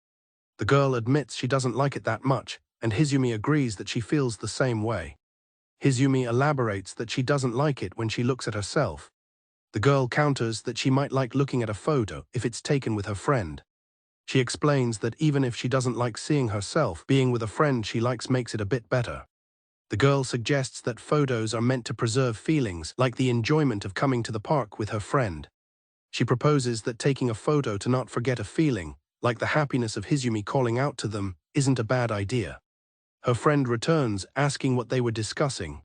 The girl admits she doesn't like it that much, and Hizumi agrees that she feels the same way. Hizumi elaborates that she doesn't like it when she looks at herself. The girl counters that she might like looking at a photo if it's taken with her friend. She explains that even if she doesn't like seeing herself, being with a friend she likes makes it a bit better. The girl suggests that photos are meant to preserve feelings, like the enjoyment of coming to the park with her friend. She proposes that taking a photo to not forget a feeling, like the happiness of Hizumi calling out to them, isn't a bad idea. Her friend returns, asking what they were discussing.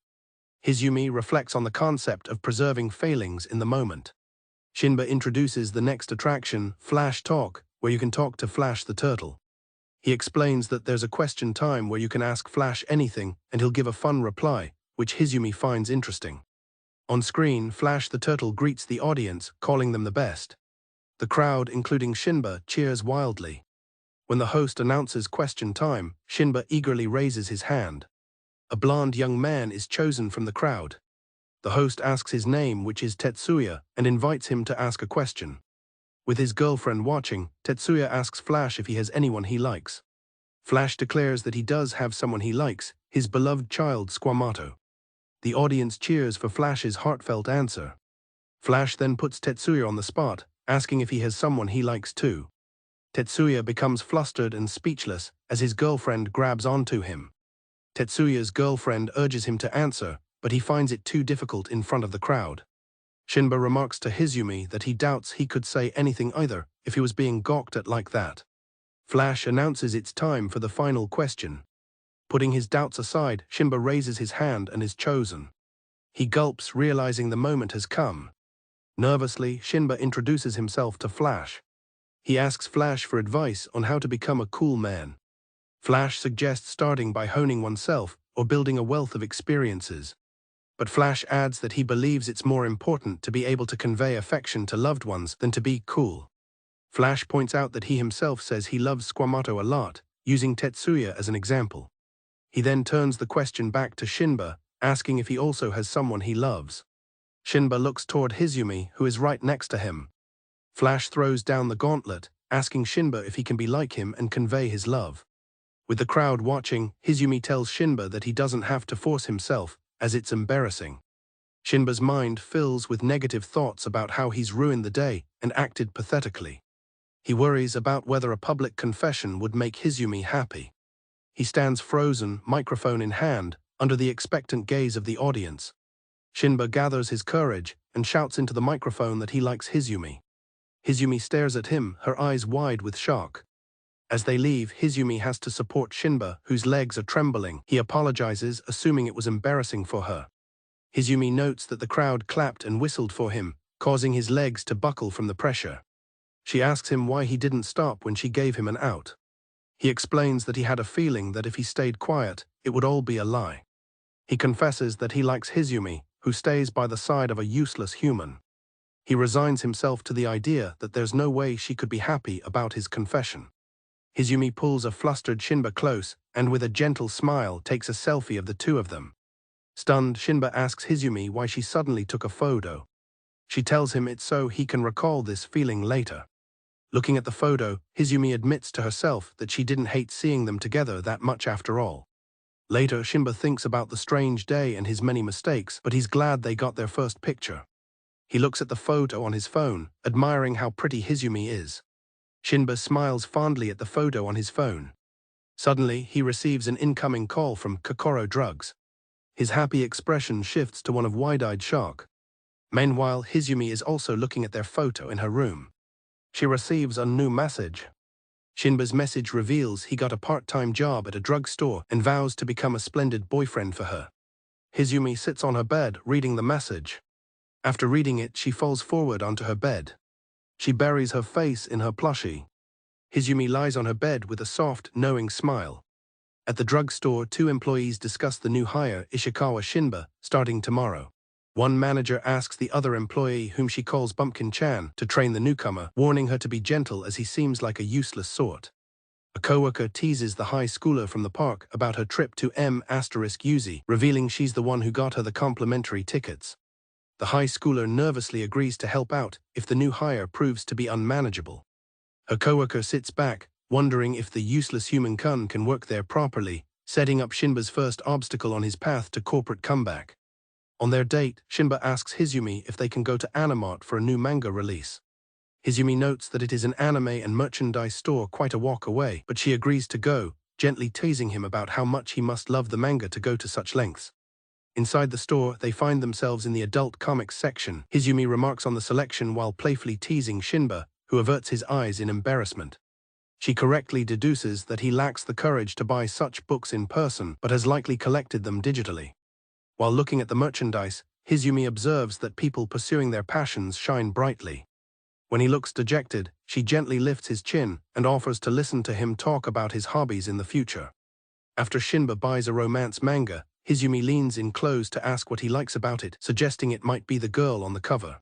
Hizumi reflects on the concept of preserving feelings in the moment. Shinba introduces the next attraction, Flash Talk, where you can talk to Flash the turtle. He explains that there's a question time where you can ask Flash anything and he'll give a fun reply, which Hizumi finds interesting. On screen, Flash the turtle greets the audience, calling them the best. The crowd, including Shinba, cheers wildly. When the host announces question time, Shinba eagerly raises his hand. A blonde young man is chosen from the crowd. The host asks his name, which is Tetsuya, and invites him to ask a question. With his girlfriend watching, Tetsuya asks Flash if he has anyone he likes. Flash declares that he does have someone he likes, his beloved child Squamato. The audience cheers for Flash's heartfelt answer. Flash then puts Tetsuya on the spot, asking if he has someone he likes too. Tetsuya becomes flustered and speechless as his girlfriend grabs onto him. Tetsuya's girlfriend urges him to answer, but he finds it too difficult in front of the crowd. Shinba remarks to Hizumi that he doubts he could say anything either if he was being gawked at like that. Flash announces it's time for the final question. Putting his doubts aside, Shinba raises his hand and is chosen. He gulps, realizing the moment has come. Nervously, Shinba introduces himself to Flash. He asks Flash for advice on how to become a cool man. Flash suggests starting by honing oneself or building a wealth of experiences. But Flash adds that he believes it's more important to be able to convey affection to loved ones than to be cool. Flash points out that he himself says he loves Squamato a lot, using Tetsuya as an example. He then turns the question back to Shinba, asking if he also has someone he loves. Shinba looks toward Hizumi, who is right next to him. Flash throws down the gauntlet, asking Shinba if he can be like him and convey his love. With the crowd watching, Hizumi tells Shinba that he doesn't have to force himself, as it's embarrassing. Shinba's mind fills with negative thoughts about how he's ruined the day and acted pathetically. He worries about whether a public confession would make Hizumi happy. He stands frozen, microphone in hand, under the expectant gaze of the audience. Shinba gathers his courage and shouts into the microphone that he likes Hizumi. Hizumi stares at him, her eyes wide with shock. As they leave, Hizumi has to support Shinba, whose legs are trembling. He apologizes, assuming it was embarrassing for her. Hizumi notes that the crowd clapped and whistled for him, causing his legs to buckle from the pressure. She asks him why he didn't stop when she gave him an out. He explains that he had a feeling that if he stayed quiet, it would all be a lie. He confesses that he likes Hizumi, who stays by the side of a useless human. He resigns himself to the idea that there's no way she could be happy about his confession. Hizumi pulls a flustered Shinba close and with a gentle smile takes a selfie of the two of them. Stunned, Shinba asks Hizumi why she suddenly took a photo. She tells him it's so he can recall this feeling later. Looking at the photo, Hizumi admits to herself that she didn't hate seeing them together that much after all. Later, Shinba thinks about the strange day and his many mistakes, but he's glad they got their first picture. He looks at the photo on his phone, admiring how pretty Hizumi is. Shinba smiles fondly at the photo on his phone. Suddenly, he receives an incoming call from Kokoro Drugs. His happy expression shifts to one of wide-eyed shock. Meanwhile, Hizumi is also looking at their photo in her room. She receives a new message. Shinba's message reveals he got a part-time job at a drugstore and vows to become a splendid boyfriend for her. Hizumi sits on her bed, reading the message. After reading it, she falls forward onto her bed. She buries her face in her plushie. Hizumi lies on her bed with a soft, knowing smile. At the drugstore, two employees discuss the new hire, Ishikawa Shinba, starting tomorrow. One manager asks the other employee, whom she calls Bumpkin-chan, to train the newcomer, warning her to be gentle as he seems like a useless sort. A coworker teases the high schooler from the park about her trip to M*Uzi, revealing she's the one who got her the complimentary tickets. The high schooler nervously agrees to help out if the new hire proves to be unmanageable. Her coworker sits back, wondering if the useless human-kun can work there properly, setting up Shinba's first obstacle on his path to corporate comeback. On their date, Shinba asks Hizumi if they can go to Animart for a new manga release. Hizumi notes that it is an anime and merchandise store quite a walk away, but she agrees to go, gently teasing him about how much he must love the manga to go to such lengths. Inside the store, they find themselves in the adult comics section. Hizumi remarks on the selection while playfully teasing Shinba, who averts his eyes in embarrassment. She correctly deduces that he lacks the courage to buy such books in person, but has likely collected them digitally. While looking at the merchandise, Hizumi observes that people pursuing their passions shine brightly. When he looks dejected, she gently lifts his chin and offers to listen to him talk about his hobbies in the future. After Shinba buys a romance manga, Hizumi leans in close to ask what he likes about it, suggesting it might be the girl on the cover.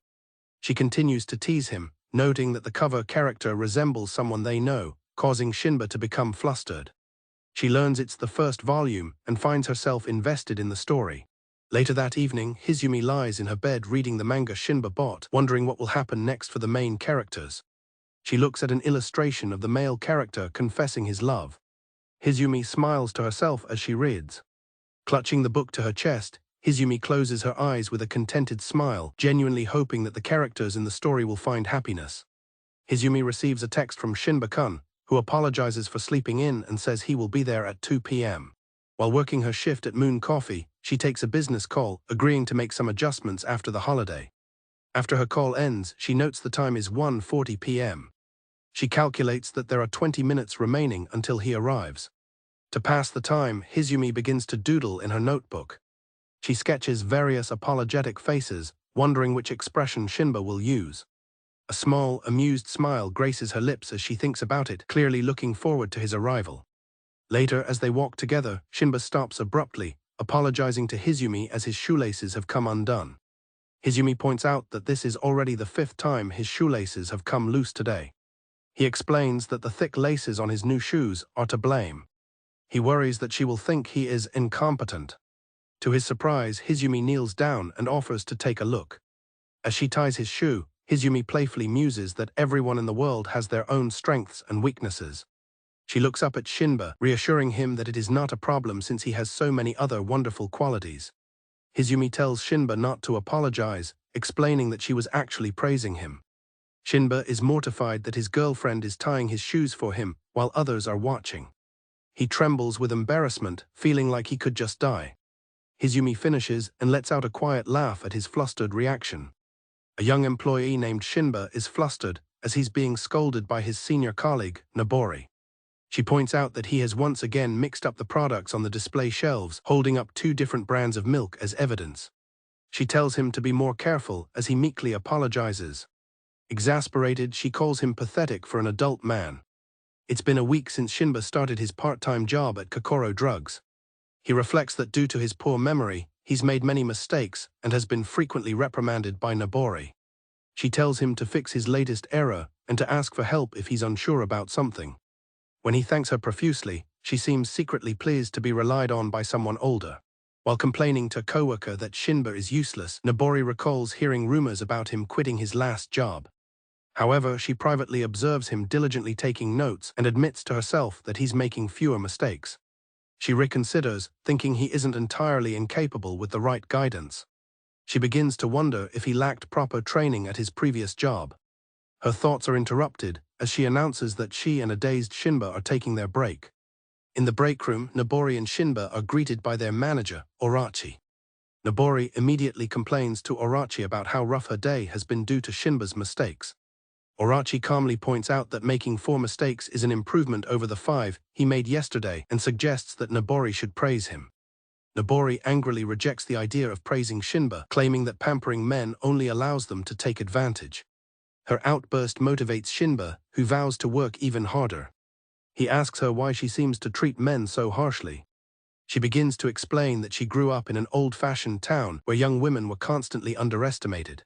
She continues to tease him, noting that the cover character resembles someone they know, causing Shinba to become flustered. She learns it's the first volume and finds herself invested in the story. Later that evening, Hizumi lies in her bed reading the manga Shinba bought, wondering what will happen next for the main characters. She looks at an illustration of the male character confessing his love. Hizumi smiles to herself as she reads. Clutching the book to her chest, Hizumi closes her eyes with a contented smile, genuinely hoping that the characters in the story will find happiness. Hizumi receives a text from Shinba-kun, who apologizes for sleeping in and says he will be there at 2 p.m. While working her shift at Moon Coffee, she takes a business call, agreeing to make some adjustments after the holiday. After her call ends, she notes the time is 1:40 p.m. She calculates that there are 20 minutes remaining until he arrives. To pass the time, Hizumi begins to doodle in her notebook. She sketches various apologetic faces, wondering which expression Shinba will use. A small, amused smile graces her lips as she thinks about it, clearly looking forward to his arrival. Later, as they walk together, Shinba stops abruptly, apologizing to Hizumi as his shoelaces have come undone. Hizumi points out that this is already the 5th time his shoelaces have come loose today. He explains that the thick laces on his new shoes are to blame. He worries that she will think he is incompetent. To his surprise, Hizumi kneels down and offers to take a look. As she ties his shoe, Hizumi playfully muses that everyone in the world has their own strengths and weaknesses. She looks up at Shinba, reassuring him that it is not a problem since he has so many other wonderful qualities. Hizumi tells Shinba not to apologize, explaining that she was actually praising him. Shinba is mortified that his girlfriend is tying his shoes for him while others are watching. He trembles with embarrassment, feeling like he could just die. Hizumi finishes and lets out a quiet laugh at his flustered reaction. A young employee named Shinba is flustered as he's being scolded by his senior colleague, Nobori. She points out that he has once again mixed up the products on the display shelves, holding up 2 different brands of milk as evidence. She tells him to be more careful as he meekly apologizes. Exasperated, she calls him pathetic for an adult man. It's been a week since Shinba started his part-time job at Kokoro Drugs. He reflects that due to his poor memory, he's made many mistakes and has been frequently reprimanded by Nobori. She tells him to fix his latest error and to ask for help if he's unsure about something. When he thanks her profusely, she seems secretly pleased to be relied on by someone older. While complaining to a coworker that Shinba is useless, Nobori recalls hearing rumors about him quitting his last job. However, she privately observes him diligently taking notes and admits to herself that he's making fewer mistakes. She reconsiders, thinking he isn't entirely incapable with the right guidance. She begins to wonder if he lacked proper training at his previous job. Her thoughts are interrupted as she announces that she and a dazed Shinba are taking their break. In the break room, Nobori and Shinba are greeted by their manager, Orachi. Nobori immediately complains to Orachi about how rough her day has been due to Shinba's mistakes. Orachi calmly points out that making 4 mistakes is an improvement over the 5 he made yesterday and suggests that Nobori should praise him. Nobori angrily rejects the idea of praising Shinba, claiming that pampering men only allows them to take advantage. Her outburst motivates Shinba, who vows to work even harder. He asks her why she seems to treat men so harshly. She begins to explain that she grew up in an old-fashioned town where young women were constantly underestimated.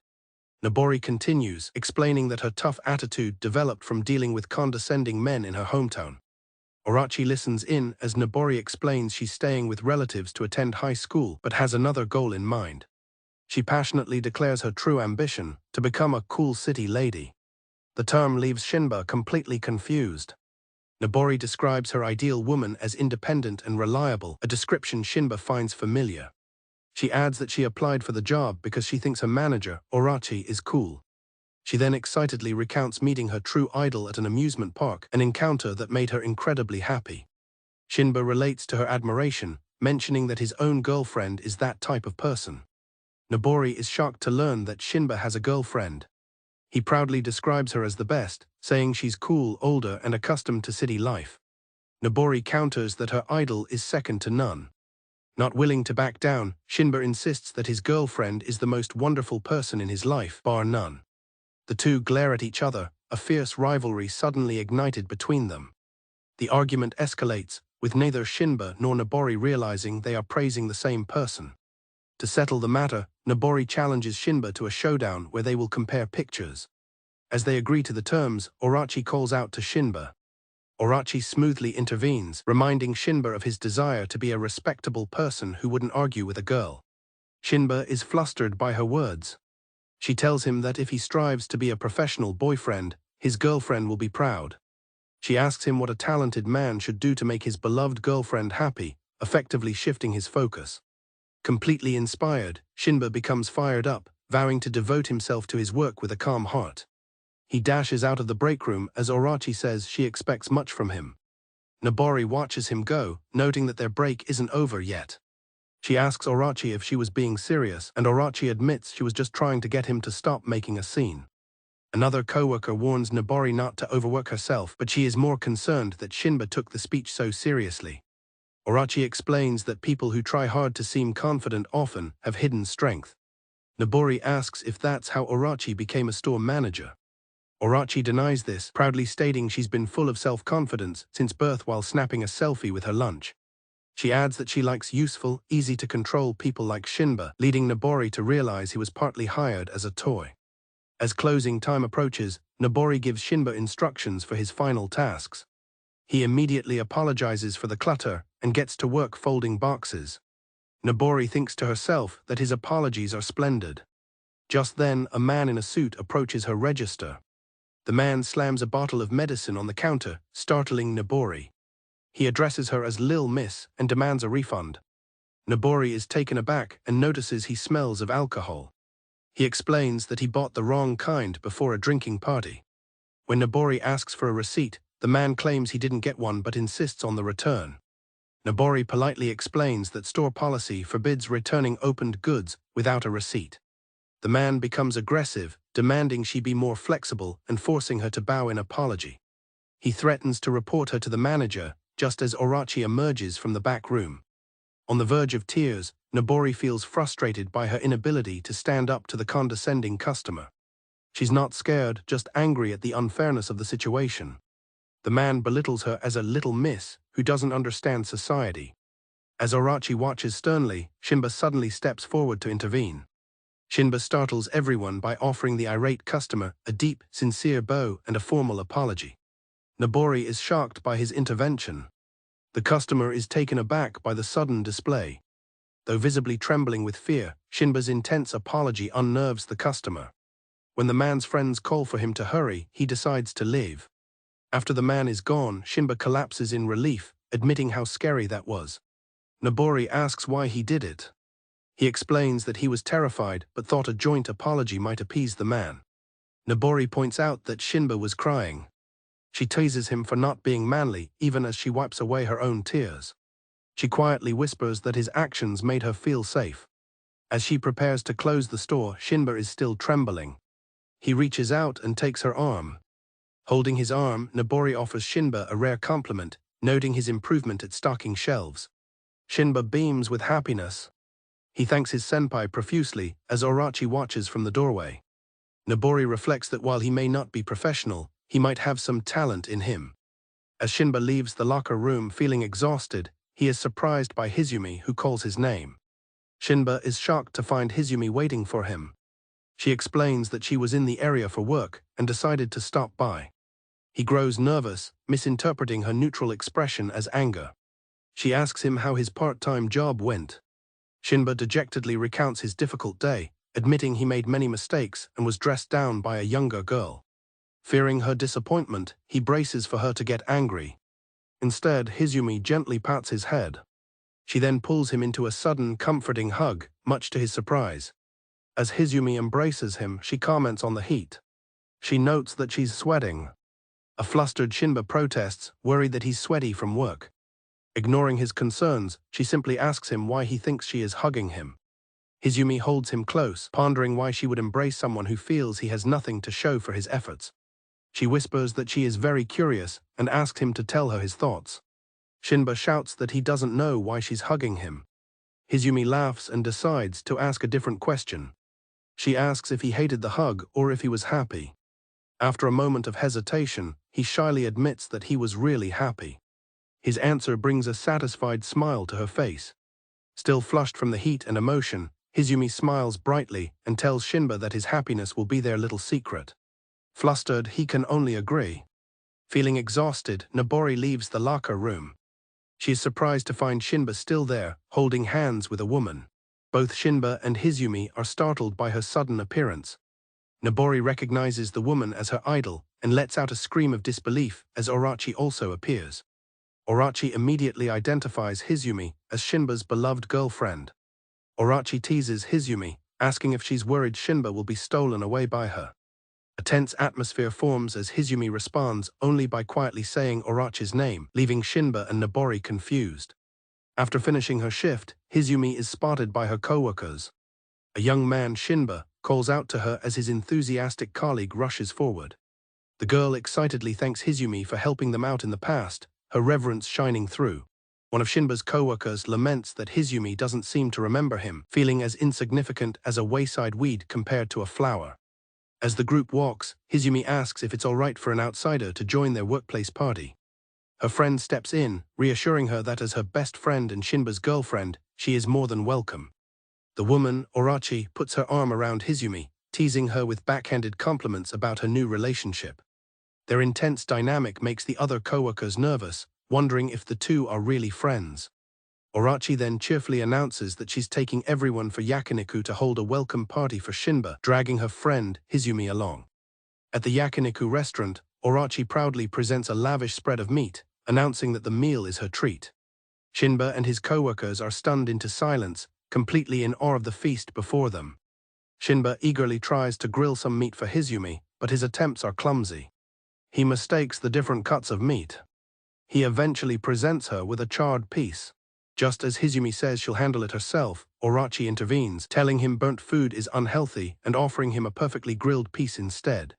Nobori continues, explaining that her tough attitude developed from dealing with condescending men in her hometown. Orachi listens in as Nobori explains she's staying with relatives to attend high school but has another goal in mind. She passionately declares her true ambition, to become a cool city lady. The term leaves Shinba completely confused. Nobori describes her ideal woman as independent and reliable, a description Shinba finds familiar. She adds that she applied for the job because she thinks her manager, Orachi, is cool. She then excitedly recounts meeting her true idol at an amusement park, an encounter that made her incredibly happy. Shinba relates to her admiration, mentioning that his own girlfriend is that type of person. Nobori is shocked to learn that Shinba has a girlfriend. He proudly describes her as the best, saying she's cool, older, and accustomed to city life. Nobori counters that her idol is second to none. Not willing to back down, Shinba insists that his girlfriend is the most wonderful person in his life, bar none. The two glare at each other, a fierce rivalry suddenly ignited between them. The argument escalates, with neither Shinba nor Nobori realizing they are praising the same person. To settle the matter, Nobori challenges Shinba to a showdown where they will compare pictures. As they agree to the terms, Orachi calls out to Shinba. Orachi smoothly intervenes, reminding Shinba of his desire to be a respectable person who wouldn't argue with a girl. Shinba is flustered by her words. She tells him that if he strives to be a professional boyfriend, his girlfriend will be proud. She asks him what a talented man should do to make his beloved girlfriend happy, effectively shifting his focus. Completely inspired, Shinba becomes fired up, vowing to devote himself to his work with a calm heart. He dashes out of the break room as Orachi says she expects much from him. Nobori watches him go, noting that their break isn't over yet. She asks Orachi if she was being serious, and Orachi admits she was just trying to get him to stop making a scene. Another coworker warns Nobori not to overwork herself, but she is more concerned that Shinba took the speech so seriously. Orachi explains that people who try hard to seem confident often have hidden strength. Nobori asks if that's how Orachi became a store manager. Orachi denies this, proudly stating she's been full of self-confidence since birth while snapping a selfie with her lunch. She adds that she likes useful, easy-to-control people like Shinba, leading Nobori to realize he was partly hired as a toy. As closing time approaches, Nobori gives Shinba instructions for his final tasks. He immediately apologizes for the clutter and gets to work folding boxes. Nobori thinks to herself that his apologies are splendid. Just then, a man in a suit approaches her register. The man slams a bottle of medicine on the counter, startling Nobori. He addresses her as Lil Miss and demands a refund. Nobori is taken aback and notices he smells of alcohol. He explains that he bought the wrong kind before a drinking party. When Nobori asks for a receipt, the man claims he didn't get one but insists on the return. Nobori politely explains that store policy forbids returning opened goods without a receipt. The man becomes aggressive, demanding she be more flexible and forcing her to bow in apology. He threatens to report her to the manager, just as Orachi emerges from the back room. On the verge of tears, Nobori feels frustrated by her inability to stand up to the condescending customer. She's not scared, just angry at the unfairness of the situation. The man belittles her as a little miss who doesn't understand society. As Orachi watches sternly, Shinba suddenly steps forward to intervene. Shinba startles everyone by offering the irate customer a deep, sincere bow and a formal apology. Nobori is shocked by his intervention. The customer is taken aback by the sudden display. Though visibly trembling with fear, Shinba's intense apology unnerves the customer. When the man's friends call for him to hurry, he decides to leave. After the man is gone, Shinba collapses in relief, admitting how scary that was. Nobori asks why he did it. He explains that he was terrified but thought a joint apology might appease the man. Nobori points out that Shinba was crying. She teases him for not being manly, even as she wipes away her own tears. She quietly whispers that his actions made her feel safe. As she prepares to close the store, Shinba is still trembling. He reaches out and takes her arm. Holding his arm, Nobori offers Shinba a rare compliment, noting his improvement at stocking shelves. Shinba beams with happiness. He thanks his senpai profusely as Orachi watches from the doorway. Nobori reflects that while he may not be professional, he might have some talent in him. As Shinba leaves the locker room feeling exhausted, he is surprised by Hizumi, who calls his name. Shinba is shocked to find Hizumi waiting for him. She explains that she was in the area for work and decided to stop by. He grows nervous, misinterpreting her neutral expression as anger. She asks him how his part-time job went. Shinba dejectedly recounts his difficult day, admitting he made many mistakes and was dressed down by a younger girl. Fearing her disappointment, he braces for her to get angry. Instead, Hizumi gently pats his head. She then pulls him into a sudden, comforting hug, much to his surprise. As Hizumi embraces him, she comments on the heat. She notes that she's sweating. A flustered Shinba protests, worried that he's sweaty from work. Ignoring his concerns, she simply asks him why he thinks she is hugging him. Hizumi holds him close, pondering why she would embrace someone who feels he has nothing to show for his efforts. She whispers that she is very curious and asks him to tell her his thoughts. Shinba shouts that he doesn't know why she's hugging him. Hizumi laughs and decides to ask a different question. She asks if he hated the hug or if he was happy. After a moment of hesitation, he shyly admits that he was really happy. His answer brings a satisfied smile to her face. Still flushed from the heat and emotion, Hizumi smiles brightly and tells Shinba that his happiness will be their little secret. Flustered, he can only agree. Feeling exhausted, Nobori leaves the locker room. She is surprised to find Shinba still there, holding hands with a woman. Both Shinba and Hizumi are startled by her sudden appearance. Nobori recognizes the woman as her idol and lets out a scream of disbelief as Orachi also appears. Orachi immediately identifies Hizumi as Shinba's beloved girlfriend. Orachi teases Hizumi, asking if she's worried Shinba will be stolen away by her. A tense atmosphere forms as Hizumi responds only by quietly saying Orachi's name, leaving Shinba and Nobori confused. After finishing her shift, Hizumi is spotted by her co-workers. A young man, Shinba, calls out to her as his enthusiastic colleague rushes forward. The girl excitedly thanks Hizumi for helping them out in the past, her reverence shining through. One of Shinba's co-workers laments that Hizumi doesn't seem to remember him, feeling as insignificant as a wayside weed compared to a flower. As the group walks, Hizumi asks if it's all right for an outsider to join their workplace party. Her friend steps in, reassuring her that as her best friend and Shinba's girlfriend, she is more than welcome. The woman, Orachi, puts her arm around Hizumi, teasing her with backhanded compliments about her new relationship. Their intense dynamic makes the other co-workers nervous, wondering if the two are really friends. Orachi then cheerfully announces that she's taking everyone for yakiniku to hold a welcome party for Shinba, dragging her friend, Hizumi, along. At the yakiniku restaurant, Orachi proudly presents a lavish spread of meat, announcing that the meal is her treat. Shinba and his co-workers are stunned into silence, completely in awe of the feast before them. Shinba eagerly tries to grill some meat for Hizumi, but his attempts are clumsy. He mistakes the different cuts of meat. He eventually presents her with a charred piece. Just as Hizumi says she'll handle it herself, Orachi intervenes, telling him burnt food is unhealthy and offering him a perfectly grilled piece instead.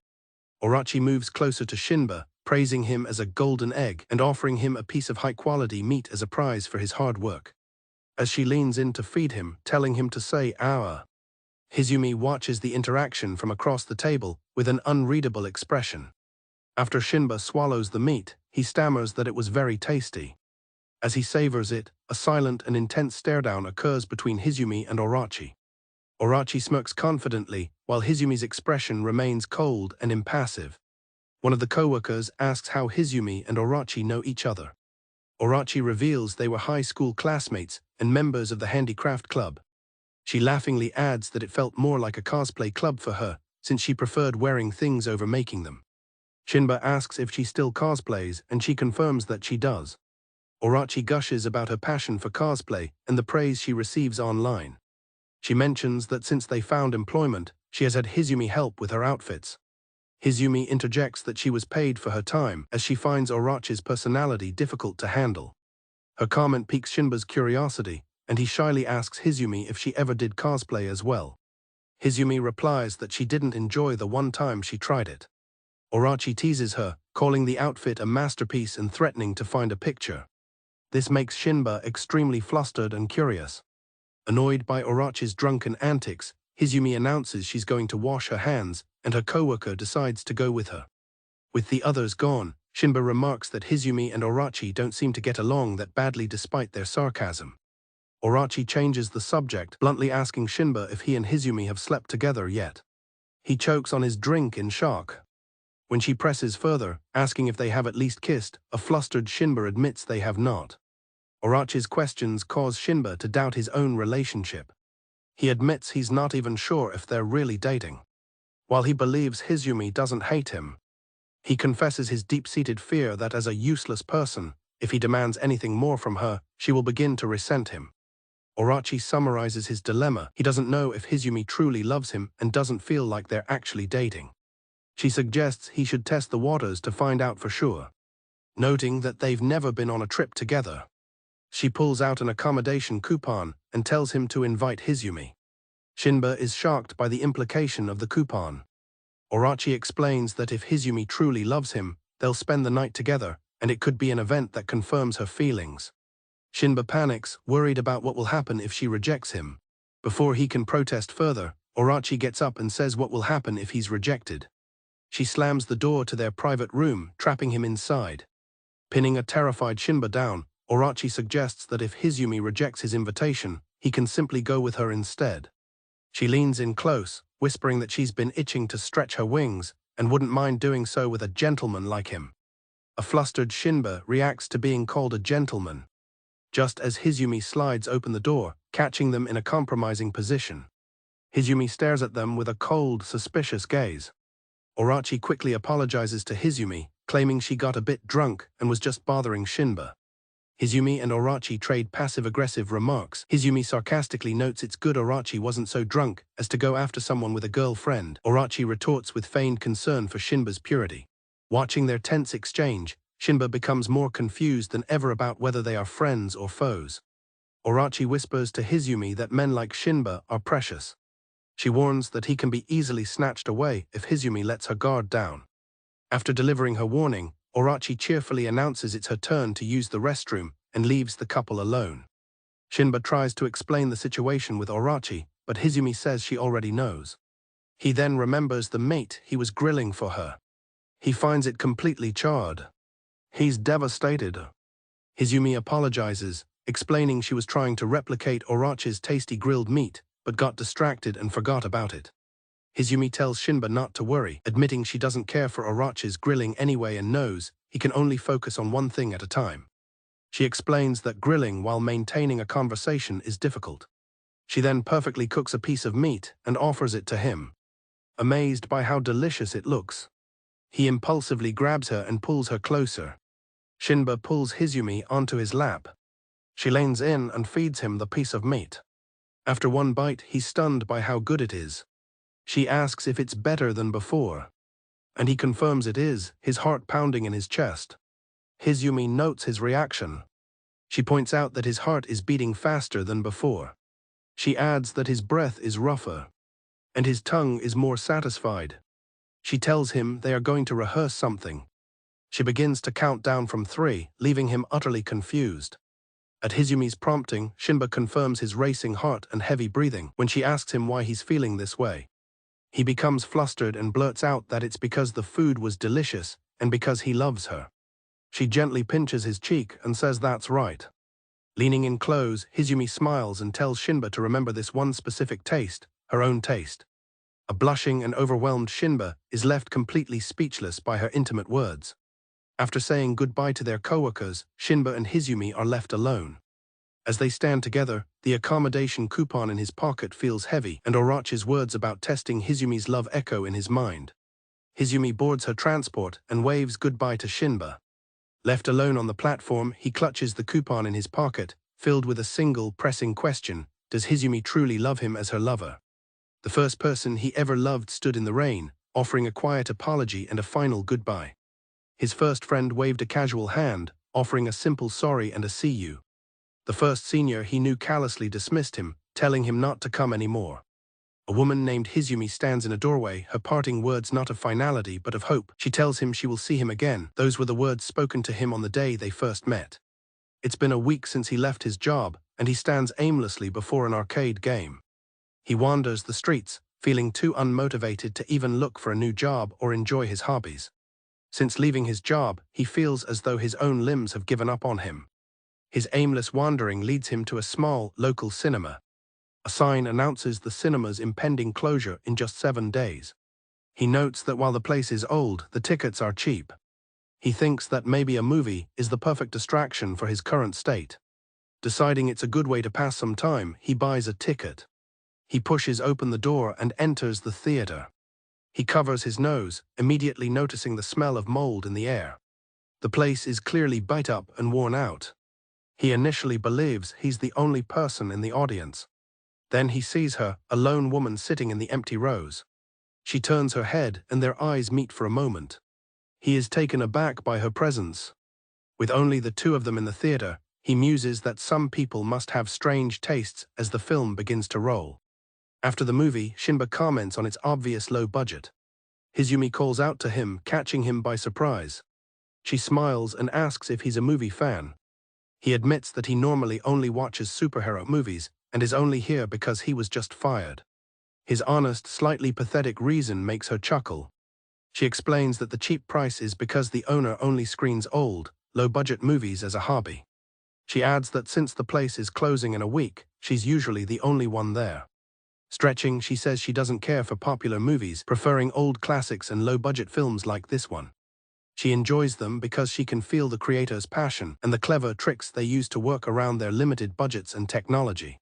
Orachi moves closer to Shinba, praising him as a golden egg and offering him a piece of high-quality meat as a prize for his hard work. As she leans in to feed him, telling him to say "Aua," Hizumi watches the interaction from across the table with an unreadable expression. After Shinba swallows the meat, he stammers that it was very tasty. As he savors it, a silent and intense stare-down occurs between Hizumi and Orochi. Orochi smirks confidently, while Hizumi's expression remains cold and impassive. One of the co-workers asks how Hizumi and Orochi know each other. Orochi reveals they were high school classmates and members of the handicraft club. She laughingly adds that it felt more like a cosplay club for her, since she preferred wearing things over making them. Shinba asks if she still cosplays, and she confirms that she does. Orochi gushes about her passion for cosplay and the praise she receives online. She mentions that since they found employment, she has had Hizumi help with her outfits. Hizumi interjects that she was paid for her time, as she finds Orochi's personality difficult to handle. Her comment piques Shinba's curiosity, and he shyly asks Hizumi if she ever did cosplay as well. Hizumi replies that she didn't enjoy the one time she tried it. Orochi teases her, calling the outfit a masterpiece and threatening to find a picture. This makes Shinba extremely flustered and curious. Annoyed by Orochi's drunken antics, Hizumi announces she's going to wash her hands, and her co-worker decides to go with her. With the others gone, Shinba remarks that Hizumi and Orochi don't seem to get along that badly despite their sarcasm. Orochi changes the subject, bluntly asking Shinba if he and Hizumi have slept together yet. He chokes on his drink in shock. When she presses further, asking if they have at least kissed, a flustered Shinba admits they have not. Orochi's questions cause Shinba to doubt his own relationship. He admits he's not even sure if they're really dating. While he believes Hizumi doesn't hate him, he confesses his deep-seated fear that as a useless person, if he demands anything more from her, she will begin to resent him. Orochi summarizes his dilemma. He doesn't know if Hizumi truly loves him and doesn't feel like they're actually dating. She suggests he should test the waters to find out for sure, noting that they've never been on a trip together. She pulls out an accommodation coupon and tells him to invite Hizumi. Shinba is shocked by the implication of the coupon. Orochi explains that if Hizumi truly loves him, they'll spend the night together, and it could be an event that confirms her feelings. Shinba panics, worried about what will happen if she rejects him. Before he can protest further, Orochi gets up and says what will happen if he's rejected. She slams the door to their private room, trapping him inside. Pinning a terrified Shinba down, Orochi suggests that if Hizumi rejects his invitation, he can simply go with her instead. She leans in close, whispering that she's been itching to stretch her wings and wouldn't mind doing so with a gentleman like him. A flustered Shinba reacts to being called a gentleman, just as Hizumi slides open the door, catching them in a compromising position. Hizumi stares at them with a cold, suspicious gaze. Orochi quickly apologizes to Hizumi, claiming she got a bit drunk and was just bothering Shinba. Hizumi and Orochi trade passive-aggressive remarks. Hizumi sarcastically notes it's good Orochi wasn't so drunk as to go after someone with a girlfriend. Orochi retorts with feigned concern for Shinba's purity. Watching their tense exchange, Shinba becomes more confused than ever about whether they are friends or foes. Orochi whispers to Hizumi that men like Shinba are precious. She warns that he can be easily snatched away if Hizumi lets her guard down. After delivering her warning, Orochi cheerfully announces it's her turn to use the restroom and leaves the couple alone. Shinba tries to explain the situation with Orochi, but Hizumi says she already knows. He then remembers the mate he was grilling for her. He finds it completely charred. He's devastated. Hizumi apologizes, explaining she was trying to replicate Orochi's tasty grilled meat, but got distracted and forgot about it. Hizumi tells Shinba not to worry, admitting she doesn't care for Orochi's grilling anyway and knows he can only focus on one thing at a time. She explains that grilling while maintaining a conversation is difficult. She then perfectly cooks a piece of meat and offers it to him. Amazed by how delicious it looks, he impulsively grabs her and pulls her closer. Shinba pulls Hizumi onto his lap. She leans in and feeds him the piece of meat. After one bite, he's stunned by how good it is. She asks if it's better than before, and he confirms it is, his heart pounding in his chest. Hizumi notes his reaction. She points out that his heart is beating faster than before. She adds that his breath is rougher, and his tongue is more satisfied. She tells him they are going to rehearse something. She begins to count down from 3, leaving him utterly confused. At Hizumi's prompting, Shinba confirms his racing heart and heavy breathing when she asks him why he's feeling this way. He becomes flustered and blurts out that it's because the food was delicious and because he loves her. She gently pinches his cheek and says that's right. Leaning in close, Hizumi smiles and tells Shinba to remember this one specific taste, her own taste. A blushing and overwhelmed Shinba is left completely speechless by her intimate words. After saying goodbye to their coworkers, Shinba and Hizumi are left alone. As they stand together, the accommodation coupon in his pocket feels heavy, and Orochi's words about testing Hizumi's love echo in his mind. Hizumi boards her transport and waves goodbye to Shinba. Left alone on the platform, he clutches the coupon in his pocket, filled with a single, pressing question: does Hizumi truly love him as her lover? The first person he ever loved stood in the rain, offering a quiet apology and a final goodbye. His first friend waved a casual hand, offering a simple sorry and a see you. The first senior he knew callously dismissed him, telling him not to come anymore. A woman named Hizumi stands in a doorway, her parting words not of finality but of hope. She tells him she will see him again. Those were the words spoken to him on the day they first met. It's been a week since he left his job, and he stands aimlessly before an arcade game. He wanders the streets, feeling too unmotivated to even look for a new job or enjoy his hobbies. Since leaving his job, he feels as though his own limbs have given up on him. His aimless wandering leads him to a small, local cinema. A sign announces the cinema's impending closure in just 7 days. He notes that while the place is old, the tickets are cheap. He thinks that maybe a movie is the perfect distraction for his current state. Deciding it's a good way to pass some time, he buys a ticket. He pushes open the door and enters the theater. He covers his nose, immediately noticing the smell of mold in the air. The place is clearly beat up and worn out. He initially believes he's the only person in the audience. Then he sees her, a lone woman sitting in the empty rows. She turns her head and their eyes meet for a moment. He is taken aback by her presence. With only the two of them in the theater, he muses that some people must have strange tastes as the film begins to roll. After the movie, Shinba comments on its obvious low budget. Hizumi calls out to him, catching him by surprise. She smiles and asks if he's a movie fan. He admits that he normally only watches superhero movies and is only here because he was just fired. His honest, slightly pathetic reason makes her chuckle. She explains that the cheap price is because the owner only screens old, low-budget movies as a hobby. She adds that since the place is closing in a week, she's usually the only one there. Stretching, she says she doesn't care for popular movies, preferring old classics and low-budget films like this one. She enjoys them because she can feel the creator's passion and the clever tricks they use to work around their limited budgets and technology.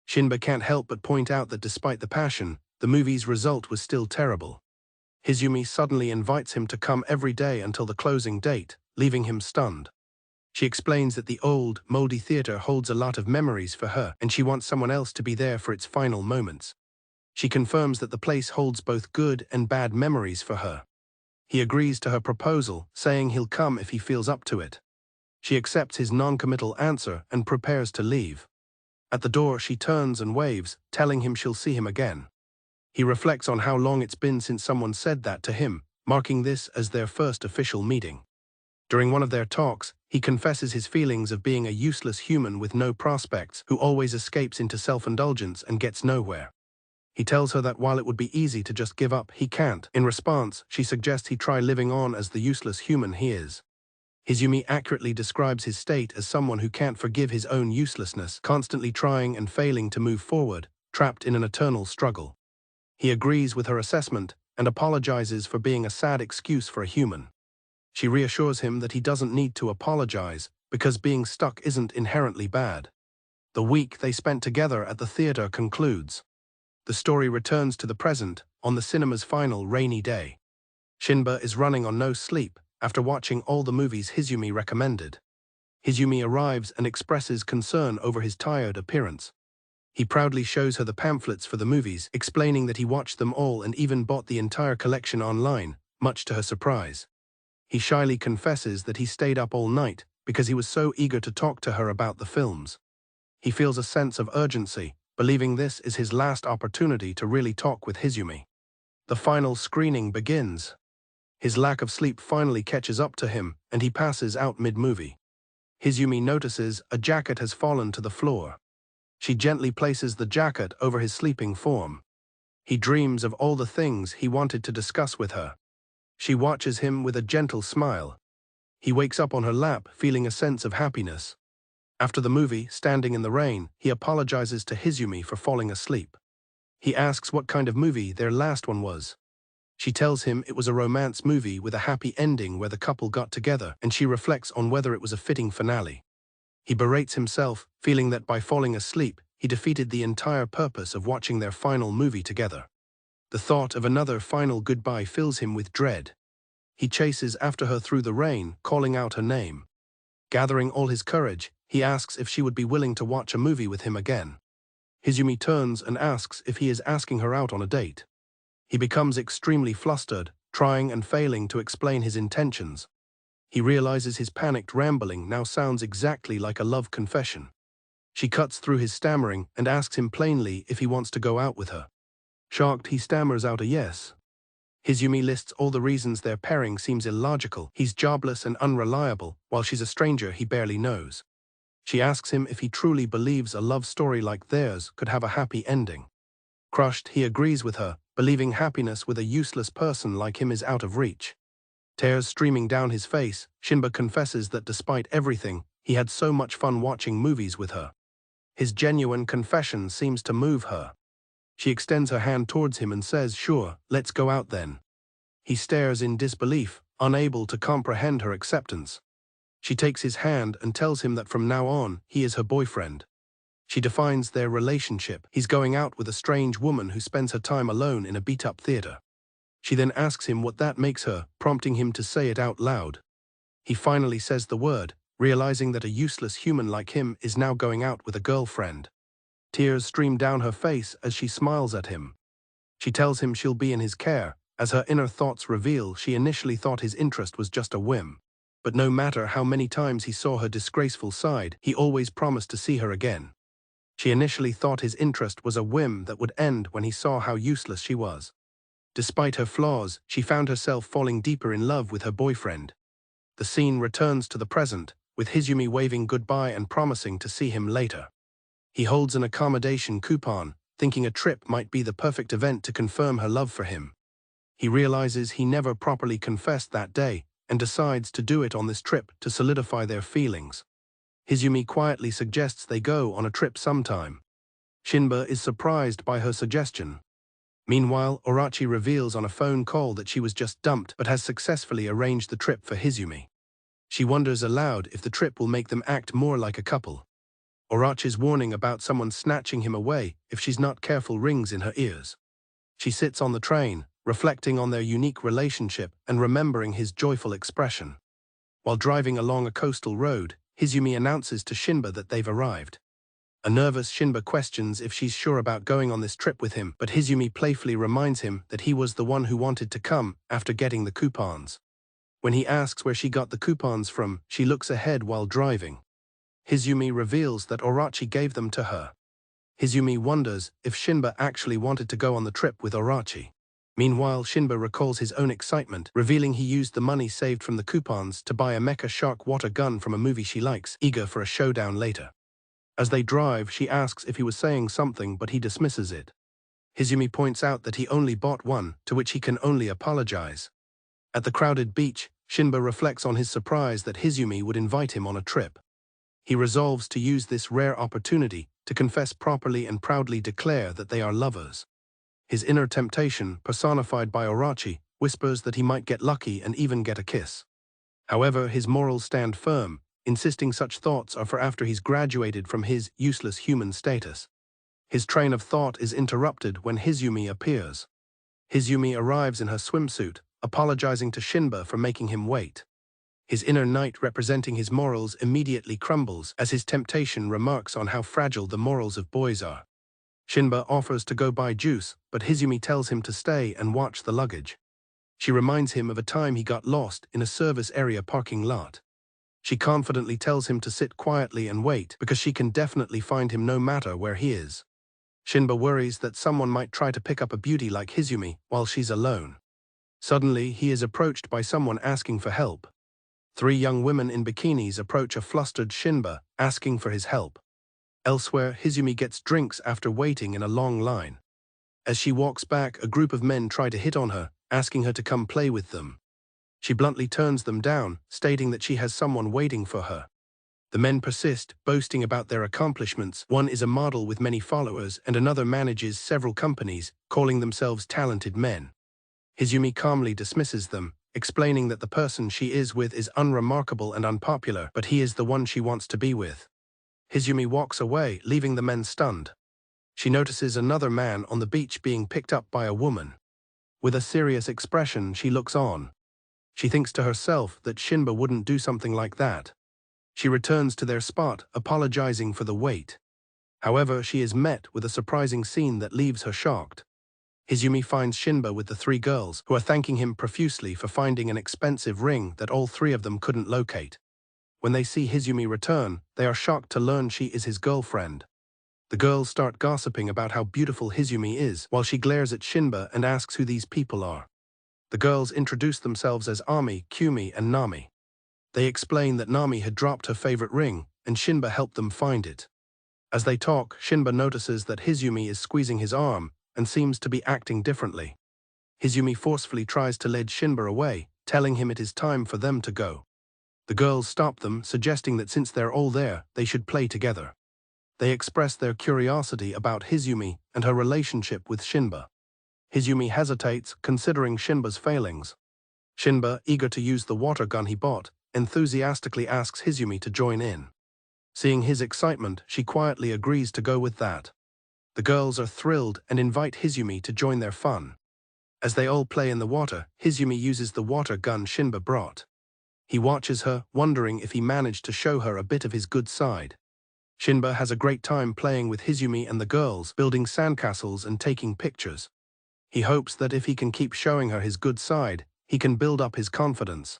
Shinba can't help but point out that despite the passion, the movie's result was still terrible. Hizumi suddenly invites him to come every day until the closing date, leaving him stunned. She explains that the old, moldy theater holds a lot of memories for her, and she wants someone else to be there for its final moments. She confirms that the place holds both good and bad memories for her. He agrees to her proposal, saying he'll come if he feels up to it. She accepts his non-committal answer and prepares to leave. At the door, she turns and waves, telling him she'll see him again. He reflects on how long it's been since someone said that to him, marking this as their first official meeting. During one of their talks, he confesses his feelings of being a useless human with no prospects who always escapes into self-indulgence and gets nowhere. He tells her that while it would be easy to just give up, he can't. In response, she suggests he try living on as the useless human he is. Hizumi accurately describes his state as someone who can't forgive his own uselessness, constantly trying and failing to move forward, trapped in an eternal struggle. He agrees with her assessment and apologizes for being a sad excuse for a human. She reassures him that he doesn't need to apologize because being stuck isn't inherently bad. The week they spent together at the theater concludes. The story returns to the present on the cinema's final rainy day. Shinba is running on no sleep after watching all the movies Hizumi recommended. Hizumi arrives and expresses concern over his tired appearance. He proudly shows her the pamphlets for the movies, explaining that he watched them all and even bought the entire collection online, much to her surprise. He shyly confesses that he stayed up all night because he was so eager to talk to her about the films. He feels a sense of urgency, believing this is his last opportunity to really talk with Hizumi. The final screening begins. His lack of sleep finally catches up to him, and he passes out mid-movie. Hizumi notices a jacket has fallen to the floor. She gently places the jacket over his sleeping form. He dreams of all the things he wanted to discuss with her. She watches him with a gentle smile. He wakes up on her lap, feeling a sense of happiness. After the movie, standing in the rain, he apologizes to Hizumi for falling asleep. He asks what kind of movie their last one was. She tells him it was a romance movie with a happy ending where the couple got together, and she reflects on whether it was a fitting finale. He berates himself, feeling that by falling asleep, he defeated the entire purpose of watching their final movie together. The thought of another final goodbye fills him with dread. He chases after her through the rain, calling out her name. Gathering all his courage, he asks if she would be willing to watch a movie with him again. Hizumi turns and asks if he is asking her out on a date. He becomes extremely flustered, trying and failing to explain his intentions. He realizes his panicked rambling now sounds exactly like a love confession. She cuts through his stammering and asks him plainly if he wants to go out with her. Shocked, he stammers out a yes. Hizumi lists all the reasons their pairing seems illogical. He's jobless and unreliable, while she's a stranger he barely knows. She asks him if he truly believes a love story like theirs could have a happy ending. Crushed, he agrees with her, believing happiness with a useless person like him is out of reach. Tears streaming down his face, Shinba confesses that despite everything, he had so much fun watching movies with her. His genuine confession seems to move her. She extends her hand towards him and says, "Sure, let's go out then." He stares in disbelief, unable to comprehend her acceptance. She takes his hand and tells him that from now on, he is her boyfriend. She defines their relationship. He's going out with a strange woman who spends her time alone in a beat-up theater. She then asks him what that makes her, prompting him to say it out loud. He finally says the word, realizing that a useless human like him is now going out with a girlfriend. Tears stream down her face as she smiles at him. She tells him she'll be in his care. As her inner thoughts reveal, she initially thought his interest was just a whim. But no matter how many times he saw her disgraceful side, he always promised to see her again. She initially thought his interest was a whim that would end when he saw how useless she was. Despite her flaws, she found herself falling deeper in love with her boyfriend. The scene returns to the present, with Hizumi waving goodbye and promising to see him later. He holds an accommodation coupon, thinking a trip might be the perfect event to confirm her love for him. He realizes he never properly confessed that day, and decides to do it on this trip to solidify their feelings. Hizumi quietly suggests they go on a trip sometime. Shinba is surprised by her suggestion. Meanwhile, Orachi reveals on a phone call that she was just dumped but has successfully arranged the trip for Hizumi. She wonders aloud if the trip will make them act more like a couple. Orachi's warning about someone snatching him away if she's not careful rings in her ears. She sits on the train, reflecting on their unique relationship and remembering his joyful expression. While driving along a coastal road, Hizumi announces to Shinba that they've arrived. A nervous Shinba questions if she's sure about going on this trip with him, but Hizumi playfully reminds him that he was the one who wanted to come after getting the coupons. When he asks where she got the coupons from, she looks ahead while driving. Hizumi reveals that Orachi gave them to her. Hizumi wonders if Shinba actually wanted to go on the trip with Orachi. Meanwhile, Shinba recalls his own excitement, revealing he used the money saved from the coupons to buy a mecha shark water gun from a movie she likes, eager for a showdown later. As they drive, she asks if he was saying something, but he dismisses it. Hizumi points out that he only bought one, to which he can only apologize. At the crowded beach, Shinba reflects on his surprise that Hizumi would invite him on a trip. He resolves to use this rare opportunity to confess properly and proudly declare that they are lovers. His inner temptation, personified by Orachi, whispers that he might get lucky and even get a kiss. However, his morals stand firm, insisting such thoughts are for after he's graduated from his useless human status. His train of thought is interrupted when Hizumi appears. Hizumi arrives in her swimsuit, apologizing to Shinba for making him wait. His inner knight representing his morals immediately crumbles as his temptation remarks on how fragile the morals of boys are. Shinba offers to go buy juice, but Hizumi tells him to stay and watch the luggage. She reminds him of a time he got lost in a service area parking lot. She confidently tells him to sit quietly and wait because she can definitely find him no matter where he is. Shinba worries that someone might try to pick up a beauty like Hizumi while she's alone. Suddenly, he is approached by someone asking for help. 3 young women in bikinis approach a flustered Shinba, asking for his help. Elsewhere, Hizumi gets drinks after waiting in a long line. As she walks back, a group of men try to hit on her, asking her to come play with them. She bluntly turns them down, stating that she has someone waiting for her. The men persist, boasting about their accomplishments. One is a model with many followers, and another manages several companies, calling themselves talented men. Hizumi calmly dismisses them, explaining that the person she is with is unremarkable and unpopular, but he is the one she wants to be with. Hizumi walks away, leaving the men stunned. She notices another man on the beach being picked up by a woman. With a serious expression, she looks on. She thinks to herself that Shinba wouldn't do something like that. She returns to their spot, apologizing for the wait. However, she is met with a surprising scene that leaves her shocked. Hizumi finds Shinba with the 3 girls, who are thanking him profusely for finding an expensive ring that all 3 of them couldn't locate. When they see Hizumi return, they are shocked to learn she is his girlfriend. The girls start gossiping about how beautiful Hizumi is, while she glares at Shinba and asks who these people are. The girls introduce themselves as Ami, Kumi, and Nami. They explain that Nami had dropped her favorite ring, and Shinba helped them find it. As they talk, Shinba notices that Hizumi is squeezing his arm, and seems to be acting differently. Hizumi forcefully tries to lead Shinba away, telling him it is time for them to go. The girls stop them, suggesting that since they're all there, they should play together. They express their curiosity about Hizumi and her relationship with Shinba. Hizumi hesitates, considering Shinba's failings. Shinba, eager to use the water gun he bought, enthusiastically asks Hizumi to join in. Seeing his excitement, she quietly agrees to go with that. The girls are thrilled and invite Hizumi to join their fun. As they all play in the water, Hizumi uses the water gun Shinba brought. He watches her, wondering if he managed to show her a bit of his good side. Shinba has a great time playing with Hizumi and the girls, building sandcastles and taking pictures. He hopes that if he can keep showing her his good side, he can build up his confidence.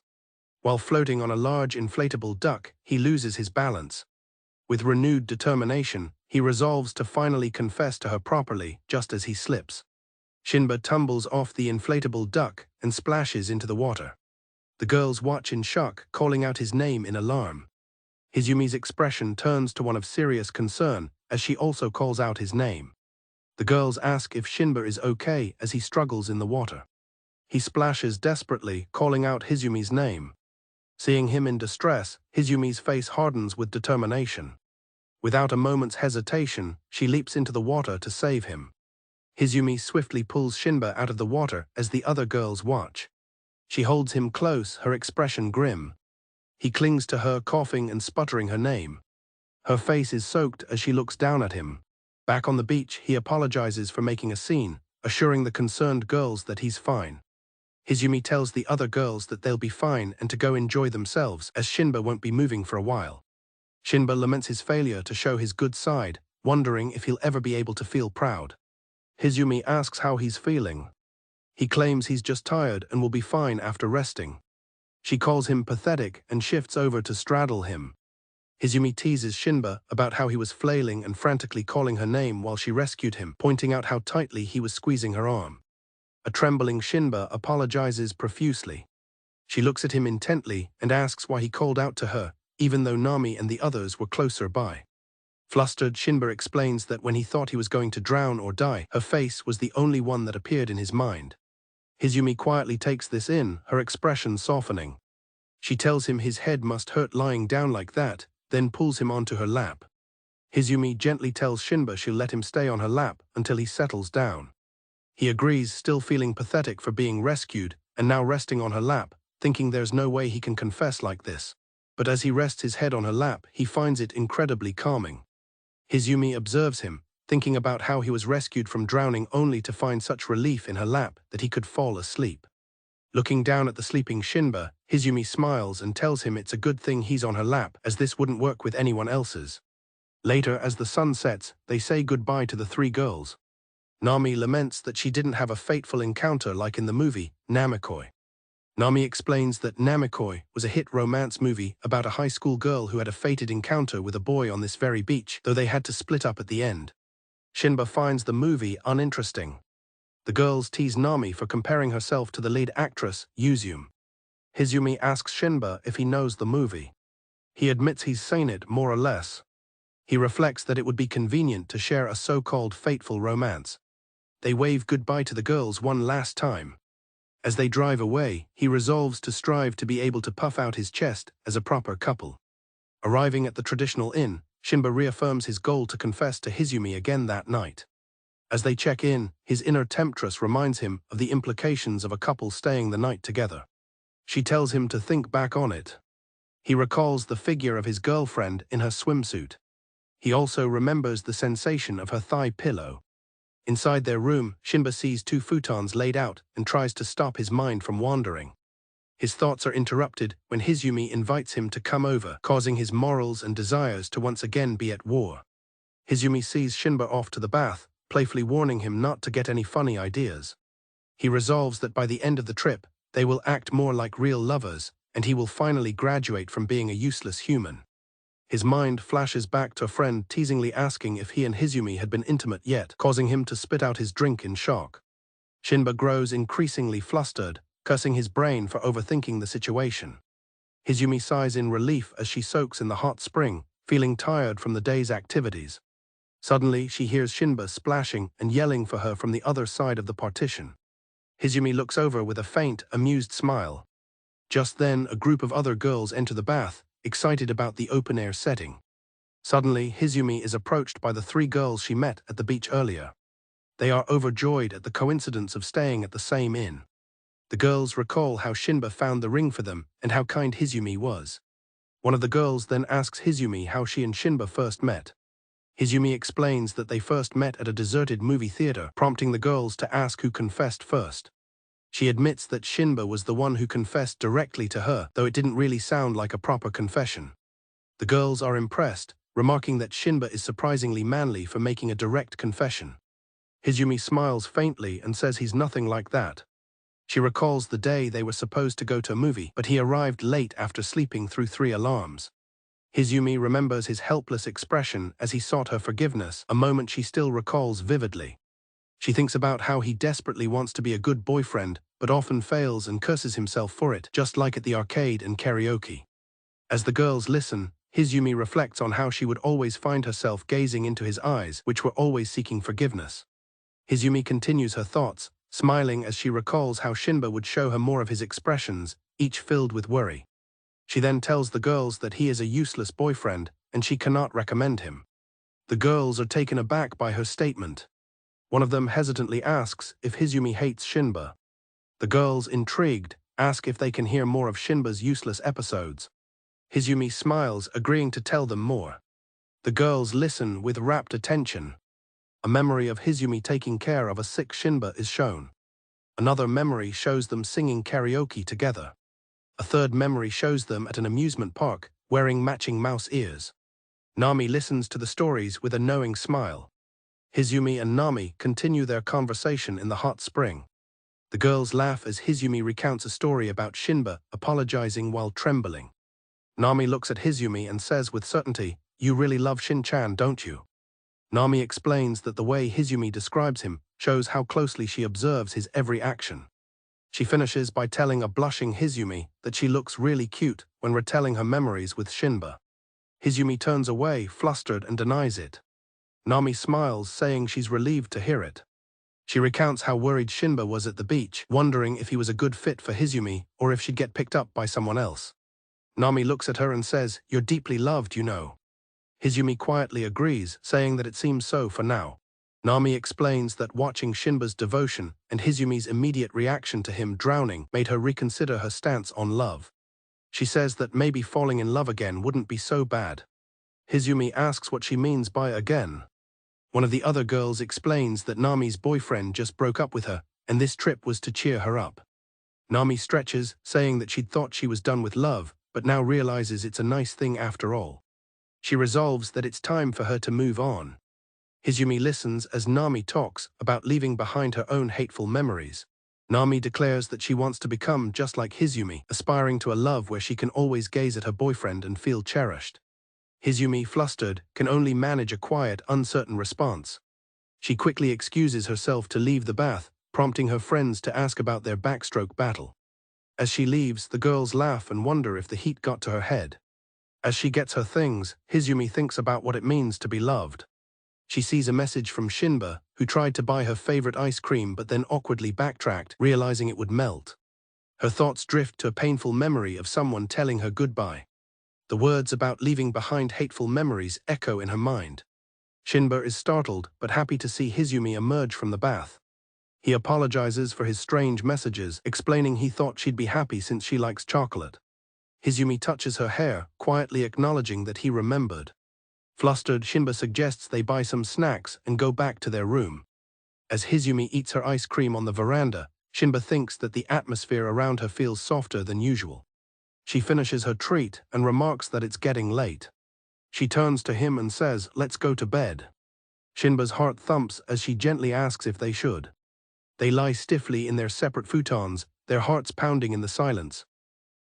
While floating on a large inflatable duck, he loses his balance. With renewed determination, he resolves to finally confess to her properly, just as he slips. Shinba tumbles off the inflatable duck and splashes into the water. The girls watch in shock, calling out his name in alarm. Hizumi's expression turns to one of serious concern, as she also calls out his name. The girls ask if Shinba is okay as he struggles in the water. He splashes desperately, calling out Hizumi's name. Seeing him in distress, Hizumi's face hardens with determination. Without a moment's hesitation, she leaps into the water to save him. Hizumi swiftly pulls Shinba out of the water as the other girls watch. She holds him close, her expression grim. He clings to her, coughing and sputtering her name. Her face is soaked as she looks down at him. Back on the beach, he apologizes for making a scene, assuring the concerned girls that he's fine. Hizumi tells the other girls that they'll be fine and to go enjoy themselves, as Shinba won't be moving for a while. Shinba laments his failure to show his good side, wondering if he'll ever be able to feel proud. Hizumi asks how he's feeling. He claims he's just tired and will be fine after resting. She calls him pathetic and shifts over to straddle him. Hizumi teases Shinba about how he was flailing and frantically calling her name while she rescued him, pointing out how tightly he was squeezing her arm. A trembling Shinba apologizes profusely. She looks at him intently and asks why he called out to her, even though Nami and the others were closer by. Flustered, Shinba explains that when he thought he was going to drown or die, her face was the only one that appeared in his mind. Hizumi quietly takes this in, her expression softening. She tells him his head must hurt lying down like that, then pulls him onto her lap. Hizumi gently tells Shinba she'll let him stay on her lap until he settles down. He agrees, still feeling pathetic for being rescued, and now resting on her lap, thinking there's no way he can confess like this. But as he rests his head on her lap, he finds it incredibly calming. Hizumi observes him, thinking about how he was rescued from drowning only to find such relief in her lap that he could fall asleep. Looking down at the sleeping Shinba, Hizumi smiles and tells him it's a good thing he's on her lap, as this wouldn't work with anyone else's. Later, as the sun sets, they say goodbye to the 3 girls. Nami laments that she didn't have a fateful encounter like in the movie, Namekoi. Nami explains that Namekoi was a hit romance movie about a high school girl who had a fated encounter with a boy on this very beach, though they had to split up at the end. Shinba finds the movie uninteresting. The girls tease Nami for comparing herself to the lead actress, Yuzumi. Hizumi asks Shinba if he knows the movie. He admits he's seen it more or less. He reflects that it would be convenient to share a so-called fateful romance. They wave goodbye to the girls one last time. As they drive away, he resolves to strive to be able to puff out his chest as a proper couple. Arriving at the traditional inn, Shinba reaffirms his goal to confess to Hizumi again that night. As they check in, his inner temptress reminds him of the implications of a couple staying the night together. She tells him to think back on it. He recalls the figure of his girlfriend in her swimsuit. He also remembers the sensation of her thigh pillow. Inside their room, Shinba sees two futons laid out and tries to stop his mind from wandering. His thoughts are interrupted when Hizumi invites him to come over, causing his morals and desires to once again be at war. Hizumi sees Shinba off to the bath, playfully warning him not to get any funny ideas. He resolves that by the end of the trip, they will act more like real lovers, and he will finally graduate from being a useless human. His mind flashes back to a friend teasingly asking if he and Hizumi had been intimate yet, causing him to spit out his drink in shock. Shinba grows increasingly flustered, cursing his brain for overthinking the situation. Hizumi sighs in relief as she soaks in the hot spring, feeling tired from the day's activities. Suddenly, she hears Shinba splashing and yelling for her from the other side of the partition. Hizumi looks over with a faint, amused smile. Just then, a group of other girls enter the bath, excited about the open-air setting. Suddenly, Hizumi is approached by the three girls she met at the beach earlier. They are overjoyed at the coincidence of staying at the same inn. The girls recall how Shinba found the ring for them and how kind Hizumi was. One of the girls then asks Hizumi how she and Shinba first met. Hizumi explains that they first met at a deserted movie theater, prompting the girls to ask who confessed first. She admits that Shinba was the one who confessed directly to her, though it didn't really sound like a proper confession. The girls are impressed, remarking that Shinba is surprisingly manly for making a direct confession. Hizumi smiles faintly and says he's nothing like that. She recalls the day they were supposed to go to a movie, but he arrived late after sleeping through 3 alarms. Hizumi remembers his helpless expression as he sought her forgiveness, a moment she still recalls vividly. She thinks about how he desperately wants to be a good boyfriend, but often fails and curses himself for it, just like at the arcade and karaoke. As the girls listen, Hizumi reflects on how she would always find herself gazing into his eyes, which were always seeking forgiveness. Hizumi continues her thoughts, smiling as she recalls how Shinba would show her more of his expressions, each filled with worry. She then tells the girls that he is a useless boyfriend, and she cannot recommend him. The girls are taken aback by her statement. One of them hesitantly asks if Hizumi hates Shinba. The girls, intrigued, ask if they can hear more of Shinba's useless episodes. Hizumi smiles, agreeing to tell them more. The girls listen with rapt attention. A memory of Hizumi taking care of a sick Shinba is shown. Another memory shows them singing karaoke together. A third memory shows them at an amusement park, wearing matching mouse ears. Nami listens to the stories with a knowing smile. Hizumi and Nami continue their conversation in the hot spring. The girls laugh as Hizumi recounts a story about Shinba apologizing while trembling. Nami looks at Hizumi and says with certainty, "You really love Shin-chan, don't you?" Nami explains that the way Hizumi describes him shows how closely she observes his every action. She finishes by telling a blushing Hizumi that she looks really cute when retelling her memories with Shinba. Hizumi turns away, flustered, and denies it. Nami smiles, saying she's relieved to hear it. She recounts how worried Shinba was at the beach, wondering if he was a good fit for Hizumi or if she'd get picked up by someone else. Nami looks at her and says, "You're deeply loved, you know." Hizumi quietly agrees, saying that it seems so for now. Nami explains that watching Shinba's devotion and Hizumi's immediate reaction to him drowning made her reconsider her stance on love. She says that maybe falling in love again wouldn't be so bad. Hizumi asks what she means by again. One of the other girls explains that Nami's boyfriend just broke up with her, and this trip was to cheer her up. Nami stretches, saying that she'd thought she was done with love, but now realizes it's a nice thing after all. She resolves that it's time for her to move on. Hizumi listens as Nami talks about leaving behind her own hateful memories. Nami declares that she wants to become just like Hizumi, aspiring to a love where she can always gaze at her boyfriend and feel cherished. Hizumi, flustered, can only manage a quiet, uncertain response. She quickly excuses herself to leave the bath, prompting her friends to ask about their backstroke battle. As she leaves, the girls laugh and wonder if the heat got to her head. As she gets her things, Hizumi thinks about what it means to be loved. She sees a message from Shinba, who tried to buy her favorite ice cream but then awkwardly backtracked, realizing it would melt. Her thoughts drift to a painful memory of someone telling her goodbye. The words about leaving behind hateful memories echo in her mind. Shinba is startled but happy to see Hizumi emerge from the bath. He apologizes for his strange messages, explaining he thought she'd be happy since she likes chocolate. Hizumi touches her hair, quietly acknowledging that he remembered. Flustered, Shinba suggests they buy some snacks and go back to their room. As Hizumi eats her ice cream on the veranda, Shinba thinks that the atmosphere around her feels softer than usual. She finishes her treat and remarks that it's getting late. She turns to him and says, "Let's go to bed." Shinba's heart thumps as she gently asks if they should. They lie stiffly in their separate futons, their hearts pounding in the silence.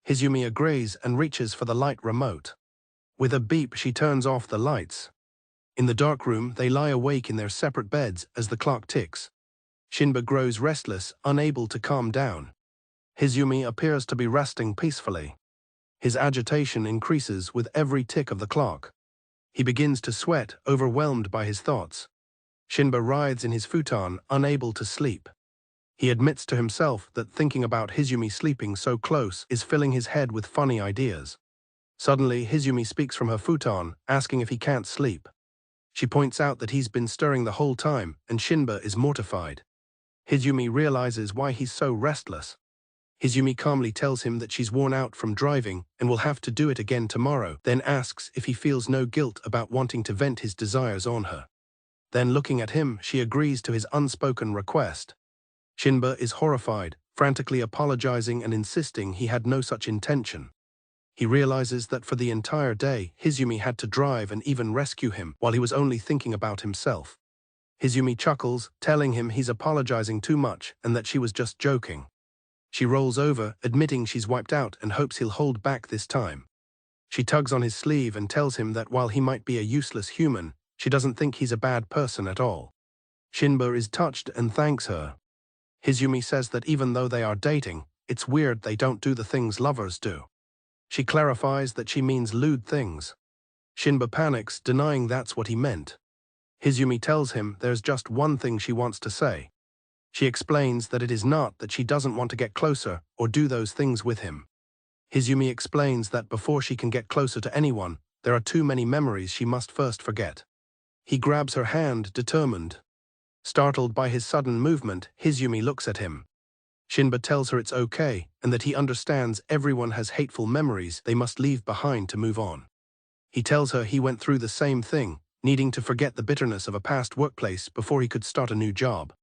Hizumi agrees and reaches for the light remote. With a beep, she turns off the lights. In the dark room, they lie awake in their separate beds as the clock ticks. Shinba grows restless, unable to calm down. Hizumi appears to be resting peacefully. His agitation increases with every tick of the clock. He begins to sweat, overwhelmed by his thoughts. Shinba writhes in his futon, unable to sleep. He admits to himself that thinking about Hizumi sleeping so close is filling his head with funny ideas. Suddenly, Hizumi speaks from her futon, asking if he can't sleep. She points out that he's been stirring the whole time, and Shinba is mortified. Hizumi realizes why he's so restless. Hizumi calmly tells him that she's worn out from driving and will have to do it again tomorrow, then asks if he feels no guilt about wanting to vent his desires on her. Then, looking at him, she agrees to his unspoken request. Shinba is horrified, frantically apologizing and insisting he had no such intention. He realizes that for the entire day, Hizumi had to drive and even rescue him while he was only thinking about himself. Hizumi chuckles, telling him he's apologizing too much and that she was just joking. She rolls over, admitting she's wiped out and hopes he'll hold back this time. She tugs on his sleeve and tells him that while he might be a useless human, she doesn't think he's a bad person at all. Shinba is touched and thanks her. Hizumi says that even though they are dating, it's weird they don't do the things lovers do. She clarifies that she means lewd things. Shinba panics, denying that's what he meant. Hizumi tells him there's just one thing she wants to say. She explains that it is not that she doesn't want to get closer or do those things with him. Hizumi explains that before she can get closer to anyone, there are too many memories she must first forget. He grabs her hand, determined. Startled by his sudden movement, Hizumi looks at him. Shinba tells her it's okay and that he understands everyone has hateful memories they must leave behind to move on. He tells her he went through the same thing, needing to forget the bitterness of a past workplace before he could start a new job.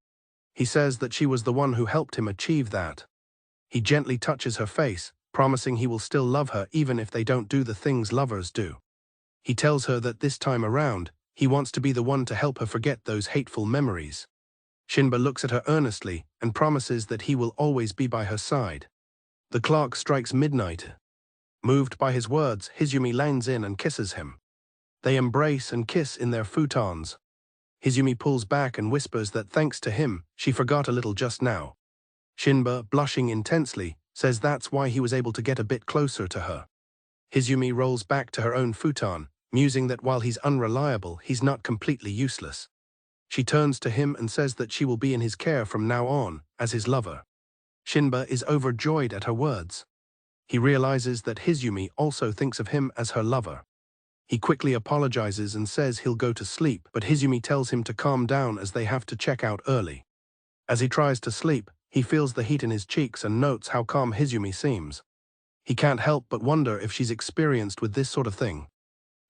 He says that she was the one who helped him achieve that. He gently touches her face, promising he will still love her even if they don't do the things lovers do. He tells her that this time around, he wants to be the one to help her forget those hateful memories. Shinba looks at her earnestly and promises that he will always be by her side. The clock strikes midnight. Moved by his words, Hizumi leans in and kisses him. They embrace and kiss in their futons. Hizumi pulls back and whispers that thanks to him, she forgot a little just now. Shinba, blushing intensely, says that's why he was able to get a bit closer to her. Hizumi rolls back to her own futon, musing that while he's unreliable, he's not completely useless. She turns to him and says that she will be in his care from now on, as his lover. Shinba is overjoyed at her words. He realizes that Hizumi also thinks of him as her lover. He quickly apologizes and says he'll go to sleep, but Hizumi tells him to calm down as they have to check out early. As he tries to sleep, he feels the heat in his cheeks and notes how calm Hizumi seems. He can't help but wonder if she's experienced with this sort of thing.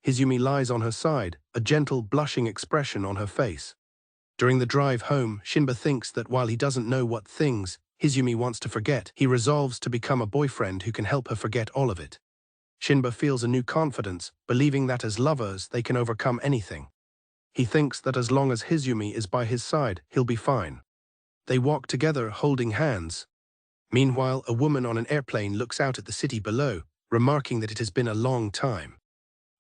Hizumi lies on her side, a gentle, blushing expression on her face. During the drive home, Shinba thinks that while he doesn't know what things Hizumi wants to forget, he resolves to become a boyfriend who can help her forget all of it. Shinba feels a new confidence, believing that as lovers they can overcome anything. He thinks that as long as Hizumi is by his side, he'll be fine. They walk together, holding hands. Meanwhile, a woman on an airplane looks out at the city below, remarking that it has been a long time.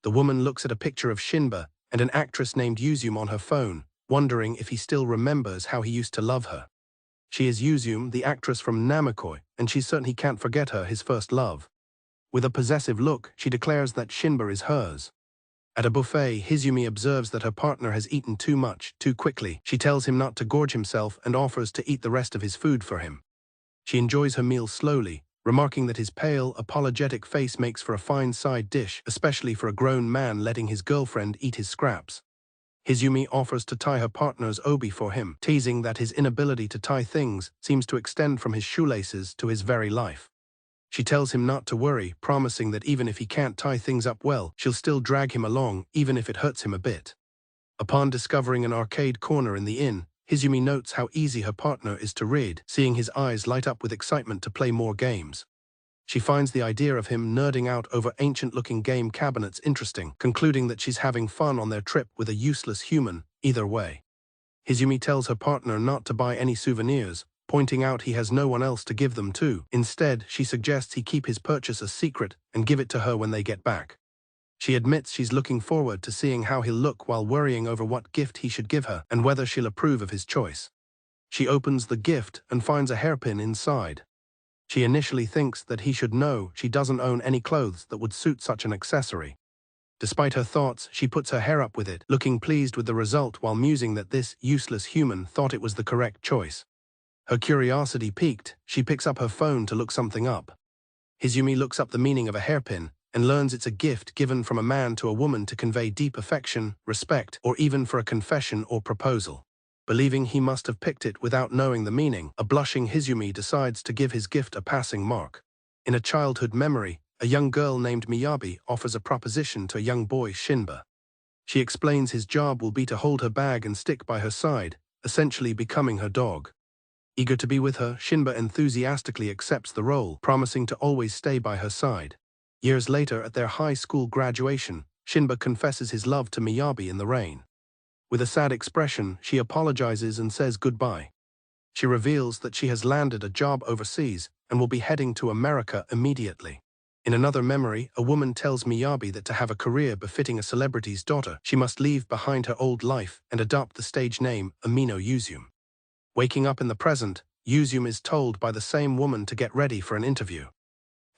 The woman looks at a picture of Shinba and an actress named Yuzum on her phone, wondering if he still remembers how he used to love her. She is Yuzume, the actress from Namekoi, and she's certain he can't forget her, his first love. With a possessive look, she declares that Shinba is hers. At a buffet, Hizumi observes that her partner has eaten too much, too quickly. She tells him not to gorge himself and offers to eat the rest of his food for him. She enjoys her meal slowly, remarking that his pale, apologetic face makes for a fine side dish, especially for a grown man letting his girlfriend eat his scraps. Hizumi offers to tie her partner's obi for him, teasing that his inability to tie things seems to extend from his shoelaces to his very life. She tells him not to worry, promising that even if he can't tie things up well, she'll still drag him along, even if it hurts him a bit. Upon discovering an arcade corner in the inn, Hizumi notes how easy her partner is to read, seeing his eyes light up with excitement to play more games. She finds the idea of him nerding out over ancient-looking game cabinets interesting, concluding that she's having fun on their trip with a useless human, either way. Hizumi tells her partner not to buy any souvenirs, pointing out he has no one else to give them to. Instead, she suggests he keep his purchase a secret and give it to her when they get back. She admits she's looking forward to seeing how he'll look while worrying over what gift he should give her and whether she'll approve of his choice. She opens the gift and finds a hairpin inside. She initially thinks that he should know she doesn't own any clothes that would suit such an accessory. Despite her thoughts, she puts her hair up with it, looking pleased with the result while musing that this useless human thought it was the correct choice. Her curiosity piqued, she picks up her phone to look something up. Hizumi looks up the meaning of a hairpin and learns it's a gift given from a man to a woman to convey deep affection, respect, or even for a confession or proposal. Believing he must have picked it without knowing the meaning, a blushing Hizumi decides to give his gift a passing mark. In a childhood memory, a young girl named Miyabi offers a proposition to a young boy, Shinba. She explains his job will be to hold her bag and stick by her side, essentially becoming her dog. Eager to be with her, Shinba enthusiastically accepts the role, promising to always stay by her side. Years later, at their high school graduation, Shinba confesses his love to Miyabi in the rain. With a sad expression, she apologizes and says goodbye. She reveals that she has landed a job overseas and will be heading to America immediately. In another memory, a woman tells Miyabi that to have a career befitting a celebrity's daughter, she must leave behind her old life and adopt the stage name Amino Yuzume. Waking up in the present, Yuzume is told by the same woman to get ready for an interview.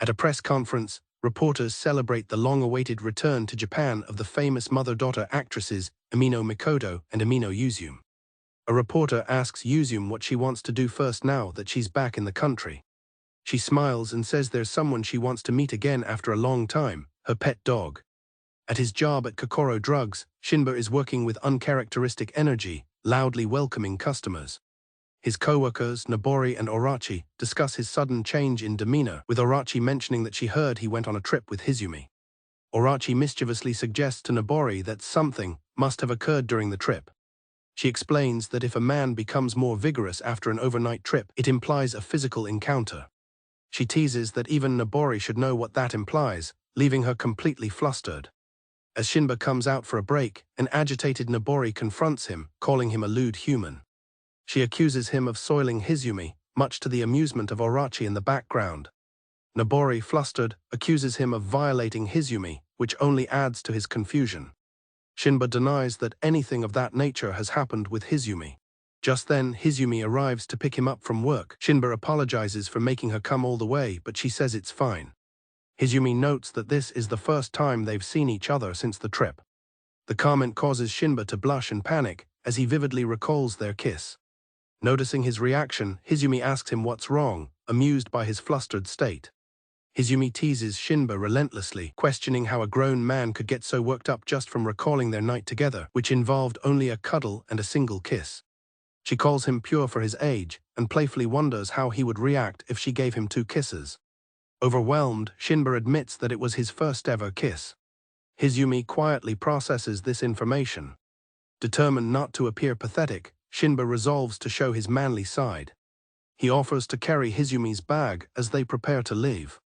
At a press conference, reporters celebrate the long-awaited return to Japan of the famous mother-daughter actresses Amino Mikoto and Amino Yuzume. A reporter asks Yuzume what she wants to do first now that she's back in the country. She smiles and says there's someone she wants to meet again after a long time, her pet dog. At his job at Kokoro Drugs, Shinba is working with uncharacteristic energy, loudly welcoming customers. His co-workers, Nobori and Orachi, discuss his sudden change in demeanor, with Orachi mentioning that she heard he went on a trip with Hizumi. Orachi mischievously suggests to Nobori that something must have occurred during the trip. She explains that if a man becomes more vigorous after an overnight trip, it implies a physical encounter. She teases that even Nobori should know what that implies, leaving her completely flustered. As Shinba comes out for a break, an agitated Nobori confronts him, calling him a lewd human. She accuses him of soiling Hizumi, much to the amusement of Orachi in the background. Nobori, flustered, accuses him of violating Hizumi, which only adds to his confusion. Shinba denies that anything of that nature has happened with Hizumi. Just then, Hizumi arrives to pick him up from work. Shinba apologizes for making her come all the way, but she says it's fine. Hizumi notes that this is the first time they've seen each other since the trip. The comment causes Shinba to blush and panic, as he vividly recalls their kiss. Noticing his reaction, Hizumi asks him what's wrong, amused by his flustered state. Hizumi teases Shinba relentlessly, questioning how a grown man could get so worked up just from recalling their night together, which involved only a cuddle and a single kiss. She calls him pure for his age, and playfully wonders how he would react if she gave him 2 kisses. Overwhelmed, Shinba admits that it was his first ever kiss. Hizumi quietly processes this information. Determined not to appear pathetic, Shinba resolves to show his manly side. He offers to carry Hizumi's bag as they prepare to leave.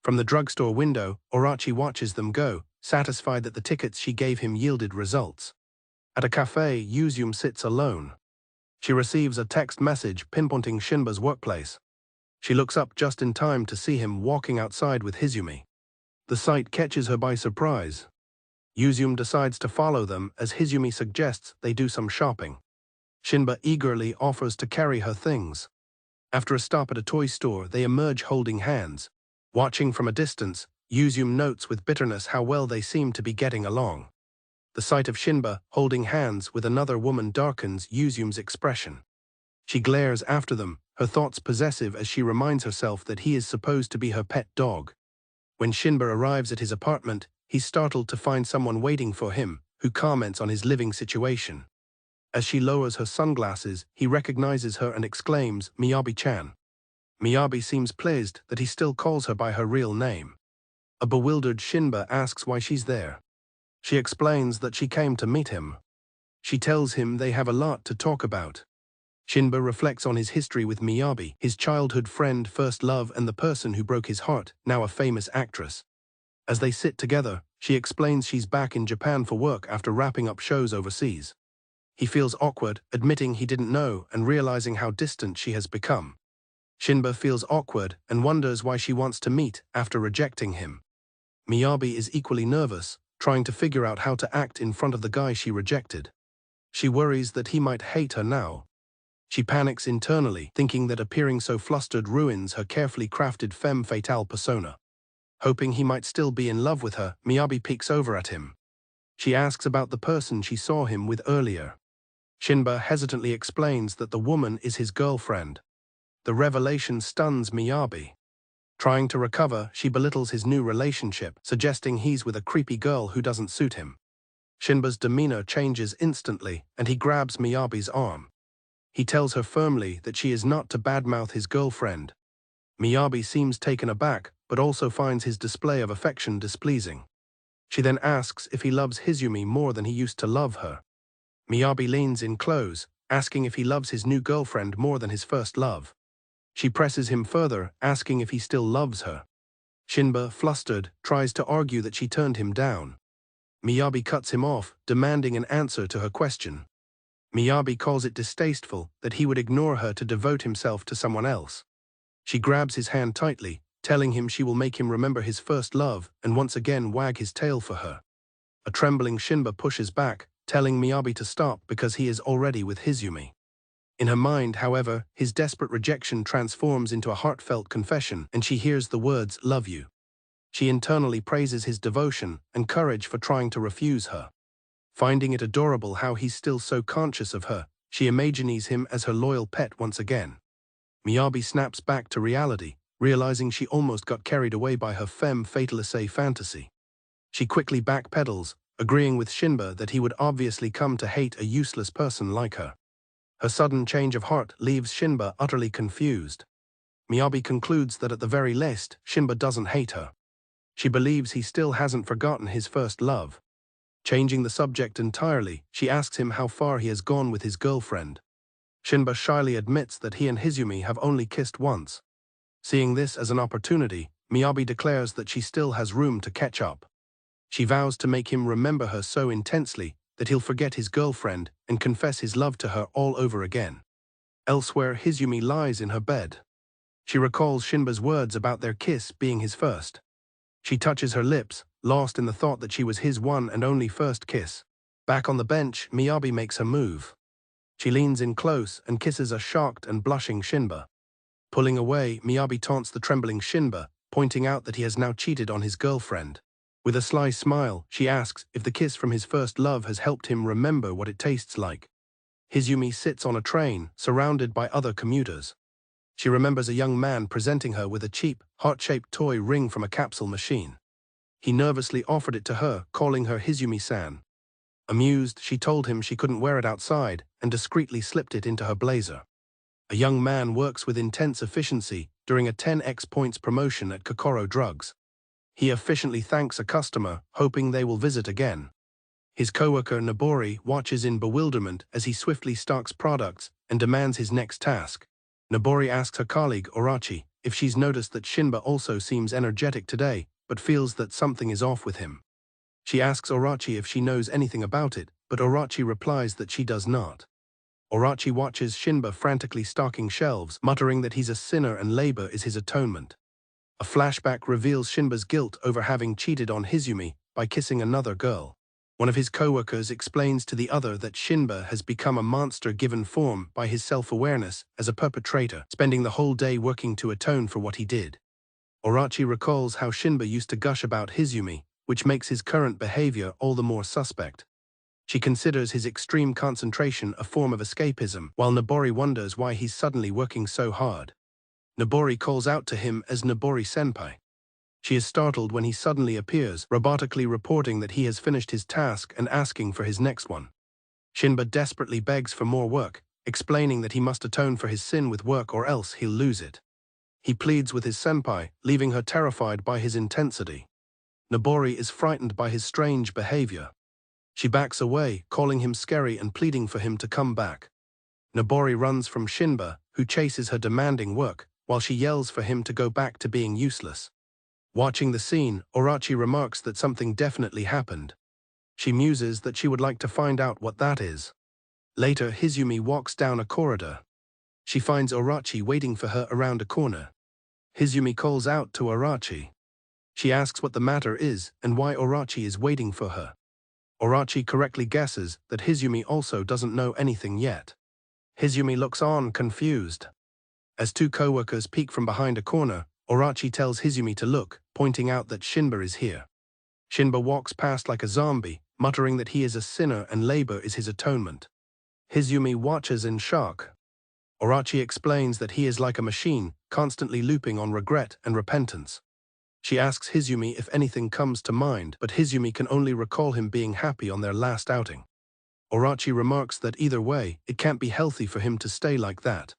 From the drugstore window, Orachi watches them go, satisfied that the tickets she gave him yielded results. At a cafe, Yuzume sits alone. She receives a text message pinpointing Shinba's workplace. She looks up just in time to see him walking outside with Hizumi. The sight catches her by surprise. Yuzume decides to follow them as Hizumi suggests they do some shopping. Shinba eagerly offers to carry her things. After a stop at a toy store, they emerge holding hands. Watching from a distance, Yuzum notes with bitterness how well they seem to be getting along. The sight of Shinba holding hands with another woman darkens Yuzum's expression. She glares after them, her thoughts possessive as she reminds herself that he is supposed to be her pet dog. When Shinba arrives at his apartment, he's startled to find someone waiting for him, who comments on his living situation. As she lowers her sunglasses, he recognizes her and exclaims, "Miyabi-chan." Miyabi seems pleased that he still calls her by her real name. A bewildered Shinba asks why she's there. She explains that she came to meet him. She tells him they have a lot to talk about. Shinba reflects on his history with Miyabi, his childhood friend, first love, and the person who broke his heart, now a famous actress. As they sit together, she explains she's back in Japan for work after wrapping up shows overseas. He feels awkward, admitting he didn't know and realizing how distant she has become. Shinba feels awkward and wonders why she wants to meet after rejecting him. Miyabi is equally nervous, trying to figure out how to act in front of the guy she rejected. She worries that he might hate her now. She panics internally, thinking that appearing so flustered ruins her carefully crafted femme fatale persona. Hoping he might still be in love with her, Miyabi peeks over at him. She asks about the person she saw him with earlier. Shinba hesitantly explains that the woman is his girlfriend. The revelation stuns Miyabi. Trying to recover, she belittles his new relationship, suggesting he's with a creepy girl who doesn't suit him. Shinba's demeanor changes instantly, and he grabs Miyabi's arm. He tells her firmly that she is not to badmouth his girlfriend. Miyabi seems taken aback, but also finds his display of affection displeasing. She then asks if he loves Hizumi more than he used to love her. Miyabi leans in close, asking if he loves his new girlfriend more than his first love. She presses him further, asking if he still loves her. Shinba, flustered, tries to argue that she turned him down. Miyabi cuts him off, demanding an answer to her question. Miyabi calls it distasteful that he would ignore her to devote himself to someone else. She grabs his hand tightly, telling him she will make him remember his first love and once again wag his tail for her. A trembling Shinba pushes back, telling Miyabi to stop because he is already with Hizumi. In her mind, however, his desperate rejection transforms into a heartfelt confession, and she hears the words, "love you." She internally praises his devotion and courage for trying to refuse her. Finding it adorable how he's still so conscious of her, she imagines him as her loyal pet once again. Miyabi snaps back to reality, realizing she almost got carried away by her femme fatale fantasy. She quickly backpedals, agreeing with Shinba that he would obviously come to hate a useless person like her. Her sudden change of heart leaves Shinba utterly confused. Miyabi concludes that at the very least, Shinba doesn't hate her. She believes he still hasn't forgotten his first love. Changing the subject entirely, she asks him how far he has gone with his girlfriend. Shinba shyly admits that he and Hizumi have only kissed once. Seeing this as an opportunity, Miyabi declares that she still has room to catch up. She vows to make him remember her so intensely that he'll forget his girlfriend and confess his love to her all over again. Elsewhere, Hizumi lies in her bed. She recalls Shinba's words about their kiss being his first. She touches her lips, lost in the thought that she was his one and only first kiss. Back on the bench, Miyabi makes her move. She leans in close and kisses a shocked and blushing Shinba. Pulling away, Miyabi taunts the trembling Shinba, pointing out that he has now cheated on his girlfriend. With a sly smile, she asks if the kiss from his first love has helped him remember what it tastes like. Hizumi sits on a train, surrounded by other commuters. She remembers a young man presenting her with a cheap, heart-shaped toy ring from a capsule machine. He nervously offered it to her, calling her Hizumi-san. Amused, she told him she couldn't wear it outside and discreetly slipped it into her blazer. A young man works with intense efficiency during a 10x points promotion at Kokoro Drugs. He efficiently thanks a customer, hoping they will visit again. His coworker Nobori watches in bewilderment as he swiftly stocks products and demands his next task. Nobori asks her colleague Orachi if she's noticed that Shinba also seems energetic today, but feels that something is off with him. She asks Orachi if she knows anything about it, but Orachi replies that she does not. Orachi watches Shinba frantically stocking shelves, muttering that he's a sinner and labor is his atonement. A flashback reveals Shinba's guilt over having cheated on Hizumi by kissing another girl. One of his co-workers explains to the other that Shinba has become a monster given form by his self-awareness as a perpetrator, spending the whole day working to atone for what he did. Orachi recalls how Shinba used to gush about Hizumi, which makes his current behavior all the more suspect. She considers his extreme concentration a form of escapism, while Nobori wonders why he's suddenly working so hard. Nobori calls out to him as Nobori-senpai. She is startled when he suddenly appears, robotically reporting that he has finished his task and asking for his next one. Shinba desperately begs for more work, explaining that he must atone for his sin with work or else he'll lose it. He pleads with his senpai, leaving her terrified by his intensity. Nobori is frightened by his strange behavior. She backs away, calling him scary and pleading for him to come back. Nobori runs from Shinba, who chases her demanding work, while she yells for him to go back to being useless. Watching the scene, Orachi remarks that something definitely happened. She muses that she would like to find out what that is. Later, Hizumi walks down a corridor. She finds Orachi waiting for her around a corner. Hizumi calls out to Orachi. She asks what the matter is and why Orachi is waiting for her. Orachi correctly guesses that Hizumi also doesn't know anything yet. Hizumi looks on, confused. As two co-workers peek from behind a corner, Orachi tells Hizumi to look, pointing out that Shinba is here. Shinba walks past like a zombie, muttering that he is a sinner and labor is his atonement. Hizumi watches in shock. Orachi explains that he is like a machine, constantly looping on regret and repentance. She asks Hizumi if anything comes to mind, but Hizumi can only recall him being happy on their last outing. Orachi remarks that either way, it can't be healthy for him to stay like that.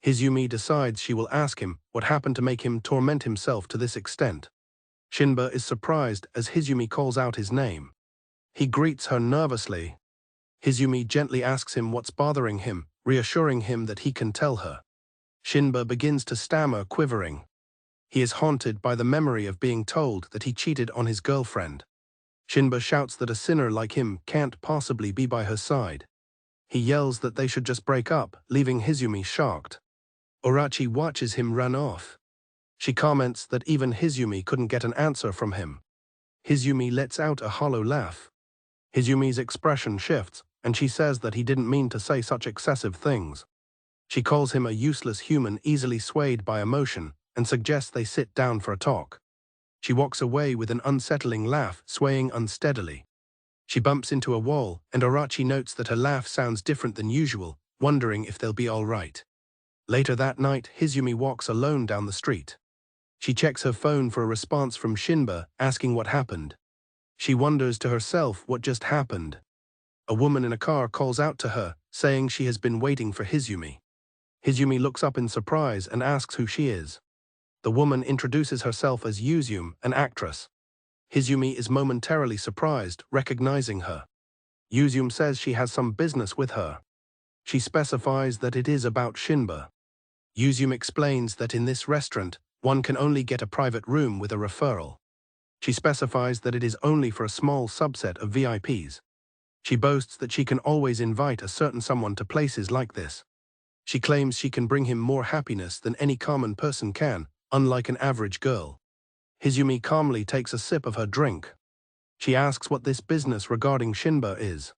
Hizumi decides she will ask him what happened to make him torment himself to this extent. Shinba is surprised as Hizumi calls out his name. He greets her nervously. Hizumi gently asks him what's bothering him, reassuring him that he can tell her. Shinba begins to stammer, quivering. He is haunted by the memory of being told that he cheated on his girlfriend. Shinba shouts that a sinner like him can't possibly be by her side. He yells that they should just break up, leaving Hizumi shocked. Orachi watches him run off. She comments that even Hizumi couldn't get an answer from him. Hizumi lets out a hollow laugh. Hizumi's expression shifts, and she says that he didn't mean to say such excessive things. She calls him a useless human easily swayed by emotion, and suggests they sit down for a talk. She walks away with an unsettling laugh, swaying unsteadily. She bumps into a wall, and Orachi notes that her laugh sounds different than usual, wondering if they'll be all right. Later that night, Hizumi walks alone down the street. She checks her phone for a response from Shinba, asking what happened. She wonders to herself what just happened. A woman in a car calls out to her, saying she has been waiting for Hizumi. Hizumi looks up in surprise and asks who she is. The woman introduces herself as Yuzumi, an actress. Hizumi is momentarily surprised, recognizing her. Yuzumi says she has some business with her. She specifies that it is about Shinba. Yuzumi explains that in this restaurant, one can only get a private room with a referral. She specifies that it is only for a small subset of VIPs. She boasts that she can always invite a certain someone to places like this. She claims she can bring him more happiness than any common person can, unlike an average girl. Hizumi calmly takes a sip of her drink. She asks what this business regarding Shinba is.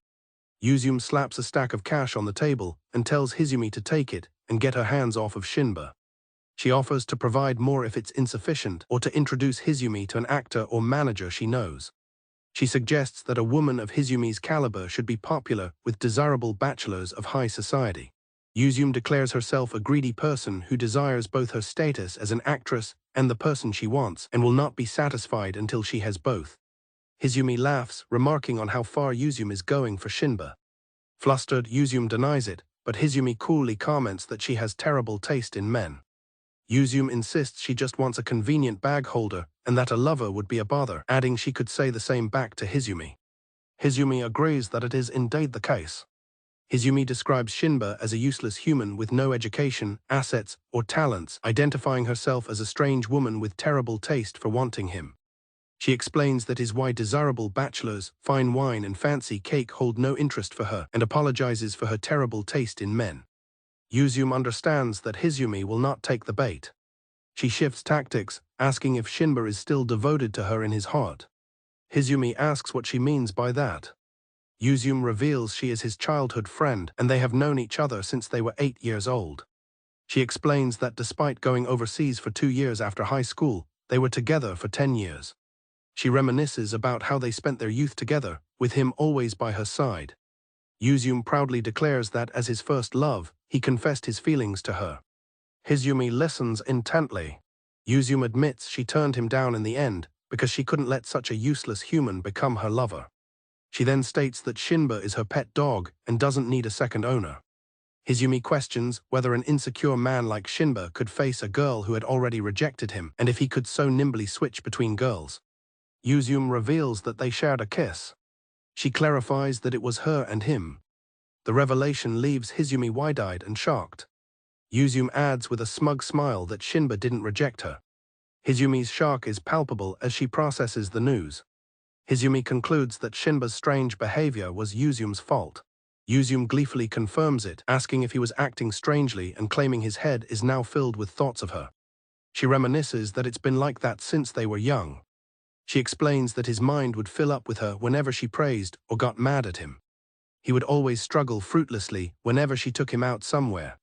Yuzumi slaps a stack of cash on the table and tells Hizumi to take it and get her hands off of Shinba. She offers to provide more if it's insufficient or to introduce Hizumi to an actor or manager she knows. She suggests that a woman of Hizumi's caliber should be popular with desirable bachelors of high society. Yuzumi declares herself a greedy person who desires both her status as an actress and the person she wants and will not be satisfied until she has both. Hizumi laughs, remarking on how far Yuzumi is going for Shinba. Flustered, Yuzumi denies it, but Hizumi coolly comments that she has terrible taste in men. Yuzumi insists she just wants a convenient bag holder and that a lover would be a bother, adding she could say the same back to Hizumi. Hizumi agrees that it is indeed the case. Hizumi describes Shinba as a useless human with no education, assets, or talents, identifying herself as a strange woman with terrible taste for wanting him. She explains that is why desirable bachelors, fine wine and fancy cake hold no interest for her and apologizes for her terrible taste in men. Yuzumi understands that Hizumi will not take the bait. She shifts tactics, asking if Shinba is still devoted to her in his heart. Izumi asks what she means by that. Izumi reveals she is his childhood friend and they have known each other since they were 8 years old. She explains that despite going overseas for 2 years after high school, they were together for 10 years. She reminisces about how they spent their youth together, with him always by her side. Izumi proudly declares that as his first love, he confessed his feelings to her. Izumi listens intently. Izumi admits she turned him down in the end because she couldn't let such a useless human become her lover. She then states that Shinba is her pet dog and doesn't need a second owner. Izumi questions whether an insecure man like Shinba could face a girl who had already rejected him and if he could so nimbly switch between girls. Izumi reveals that they shared a kiss. She clarifies that it was her and him. The revelation leaves Izumi wide-eyed and shocked. Izumi adds with a smug smile that Shinba didn't reject her. Izumi's shock is palpable as she processes the news. Izumi concludes that Shinba's strange behavior was Izumi's fault. Izumi gleefully confirms it, asking if he was acting strangely and claiming his head is now filled with thoughts of her. She reminisces that it's been like that since they were young. She explains that his mind would fill up with her whenever she praised or got mad at him. He would always struggle fruitlessly whenever she took him out somewhere.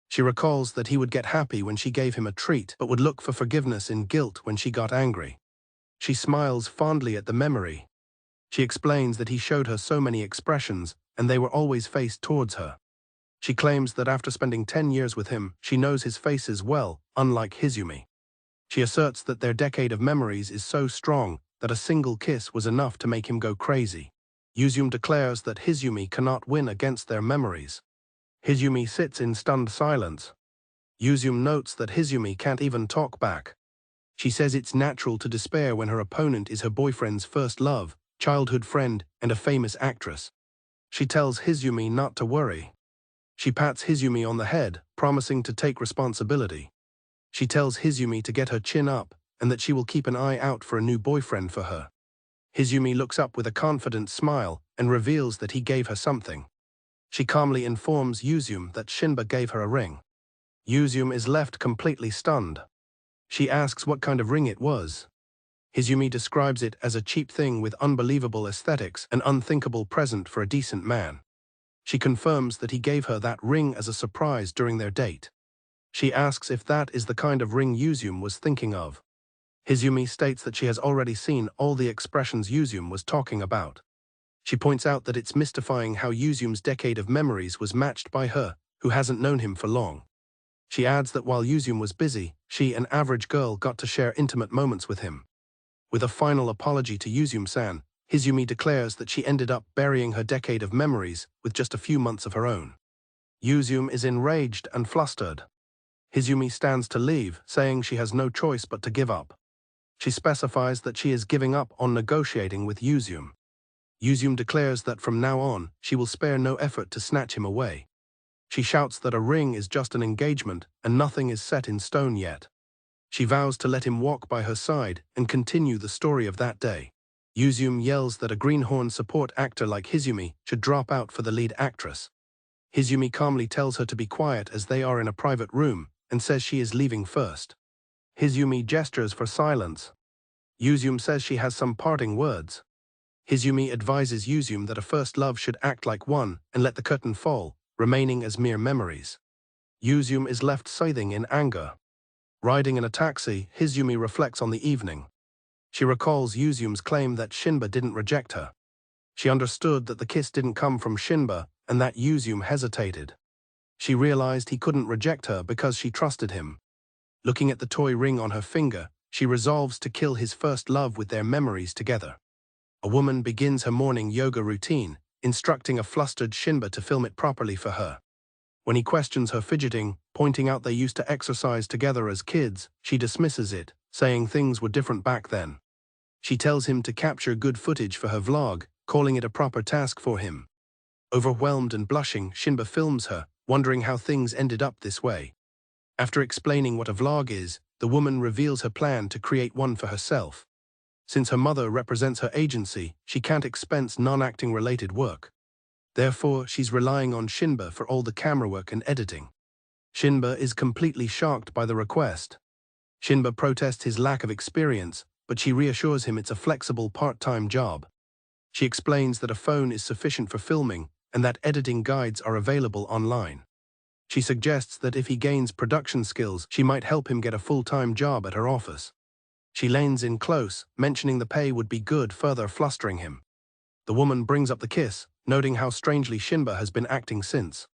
She recalls that he would get happy when she gave him a treat but would look for forgiveness in guilt when she got angry. She smiles fondly at the memory. She explains that he showed her so many expressions and they were always faced towards her. She claims that after spending 10 years with him, she knows his faces well, unlike Izumi. She asserts that their decade of memories is so strong that a single kiss was enough to make him go crazy. Izumi declares that Izumi cannot win against their memories. Izumi sits in stunned silence. Izumi notes that Izumi can't even talk back. She says it's natural to despair when her opponent is her boyfriend's first love, childhood friend, and a famous actress. She tells Izumi not to worry. She pats Izumi on the head, promising to take responsibility. She tells Izumi to get her chin up and that she will keep an eye out for a new boyfriend for her. Izumi looks up with a confident smile and reveals that he gave her something. She calmly informs Izumi that Shinba gave her a ring. Izumi is left completely stunned. She asks what kind of ring it was. Izumi describes it as a cheap thing with unbelievable aesthetics, an unthinkable present for a decent man. She confirms that he gave her that ring as a surprise during their date. She asks if that is the kind of ring Izumi was thinking of. Izumi states that she has already seen all the expressions Izumi was talking about. She points out that it's mystifying how Izumi's decade of memories was matched by her, who hasn't known him for long. She adds that while Izumi was busy, she, an average girl, got to share intimate moments with him. With a final apology to Izumi-san, Izumi declares that she ended up burying her decade of memories with just a few months of her own. Izumi is enraged and flustered. Izumi stands to leave, saying she has no choice but to give up. She specifies that she is giving up on negotiating with Izumi. Izumi declares that from now on, she will spare no effort to snatch him away. She shouts that a ring is just an engagement and nothing is set in stone yet. She vows to let him walk by her side and continue the story of that day. Izumi yells that a greenhorn support actor like Izumi should drop out for the lead actress. Izumi calmly tells her to be quiet as they are in a private room and says she is leaving first. Izumi gestures for silence. Izumi says she has some parting words. Izumi advises Izumi that a first love should act like one and let the curtain fall, remaining as mere memories. Izumi is left seething in anger. Riding in a taxi, Izumi reflects on the evening. She recalls Izumi's claim that Shinba didn't reject her. She understood that the kiss didn't come from Shinba and that Izumi hesitated. She realized he couldn't reject her because she trusted him. Looking at the toy ring on her finger, she resolves to kill his first love with their memories together. A woman begins her morning yoga routine, instructing a flustered Shinba to film it properly for her. When he questions her fidgeting, pointing out they used to exercise together as kids, she dismisses it, saying things were different back then. She tells him to capture good footage for her vlog, calling it a proper task for him. Overwhelmed and blushing, Shinba films her, wondering how things ended up this way. After explaining what a vlog is, the woman reveals her plan to create one for herself. Since her mother represents her agency, she can't expense non-acting related work. Therefore, she's relying on Shinba for all the camera work and editing. Shinba is completely shocked by the request. Shinba protests his lack of experience, but she reassures him it's a flexible part-time job. She explains that a phone is sufficient for filming and that editing guides are available online. She suggests that if he gains production skills, she might help him get a full-time job at her office. She leans in close, mentioning the pay would be good, further flustering him. The woman brings up the kiss, noting how strangely Shinba has been acting since.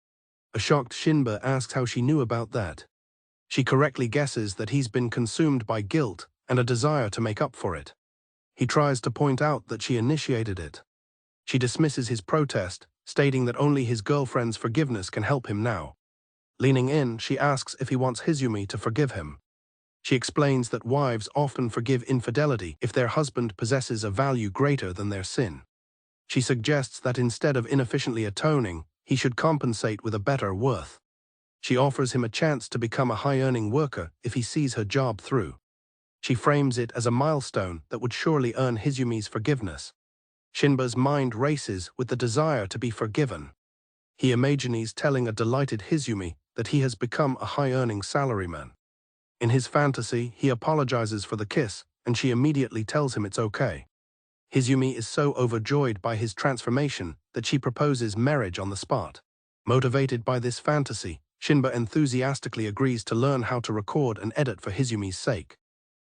A shocked Shinba asks how she knew about that. She correctly guesses that he's been consumed by guilt and a desire to make up for it. He tries to point out that she initiated it. She dismisses his protest, stating that only his girlfriend's forgiveness can help him now. Leaning in, she asks if he wants Hizumi to forgive him. She explains that wives often forgive infidelity if their husband possesses a value greater than their sin. She suggests that instead of inefficiently atoning, he should compensate with a better worth. She offers him a chance to become a high-earning worker if he sees her job through. She frames it as a milestone that would surely earn Hizumi's forgiveness. Shinba's mind races with the desire to be forgiven. He imagines telling a delighted Hizumi that he has become a high-earning salaryman. In his fantasy, he apologizes for the kiss, and she immediately tells him it's okay. Hizumi is so overjoyed by his transformation that she proposes marriage on the spot. Motivated by this fantasy, Shinba enthusiastically agrees to learn how to record and edit for Hizumi's sake.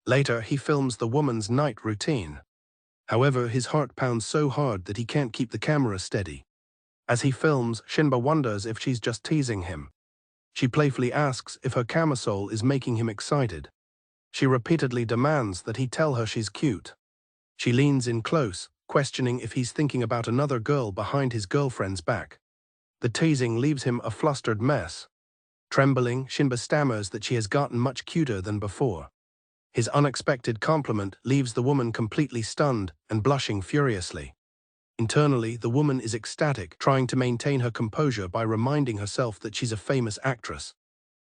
Later, he films the woman's night routine. However, his heart pounds so hard that he can't keep the camera steady. As he films, Shinba wonders if she's just teasing him. She playfully asks if her camisole is making him excited. She repeatedly demands that he tell her she's cute. She leans in close, questioning if he's thinking about another girl behind his girlfriend's back. The teasing leaves him a flustered mess. Trembling, Shinba stammers that she has gotten much cuter than before. His unexpected compliment leaves the woman completely stunned and blushing furiously. Internally, the woman is ecstatic, trying to maintain her composure by reminding herself that she's a famous actress.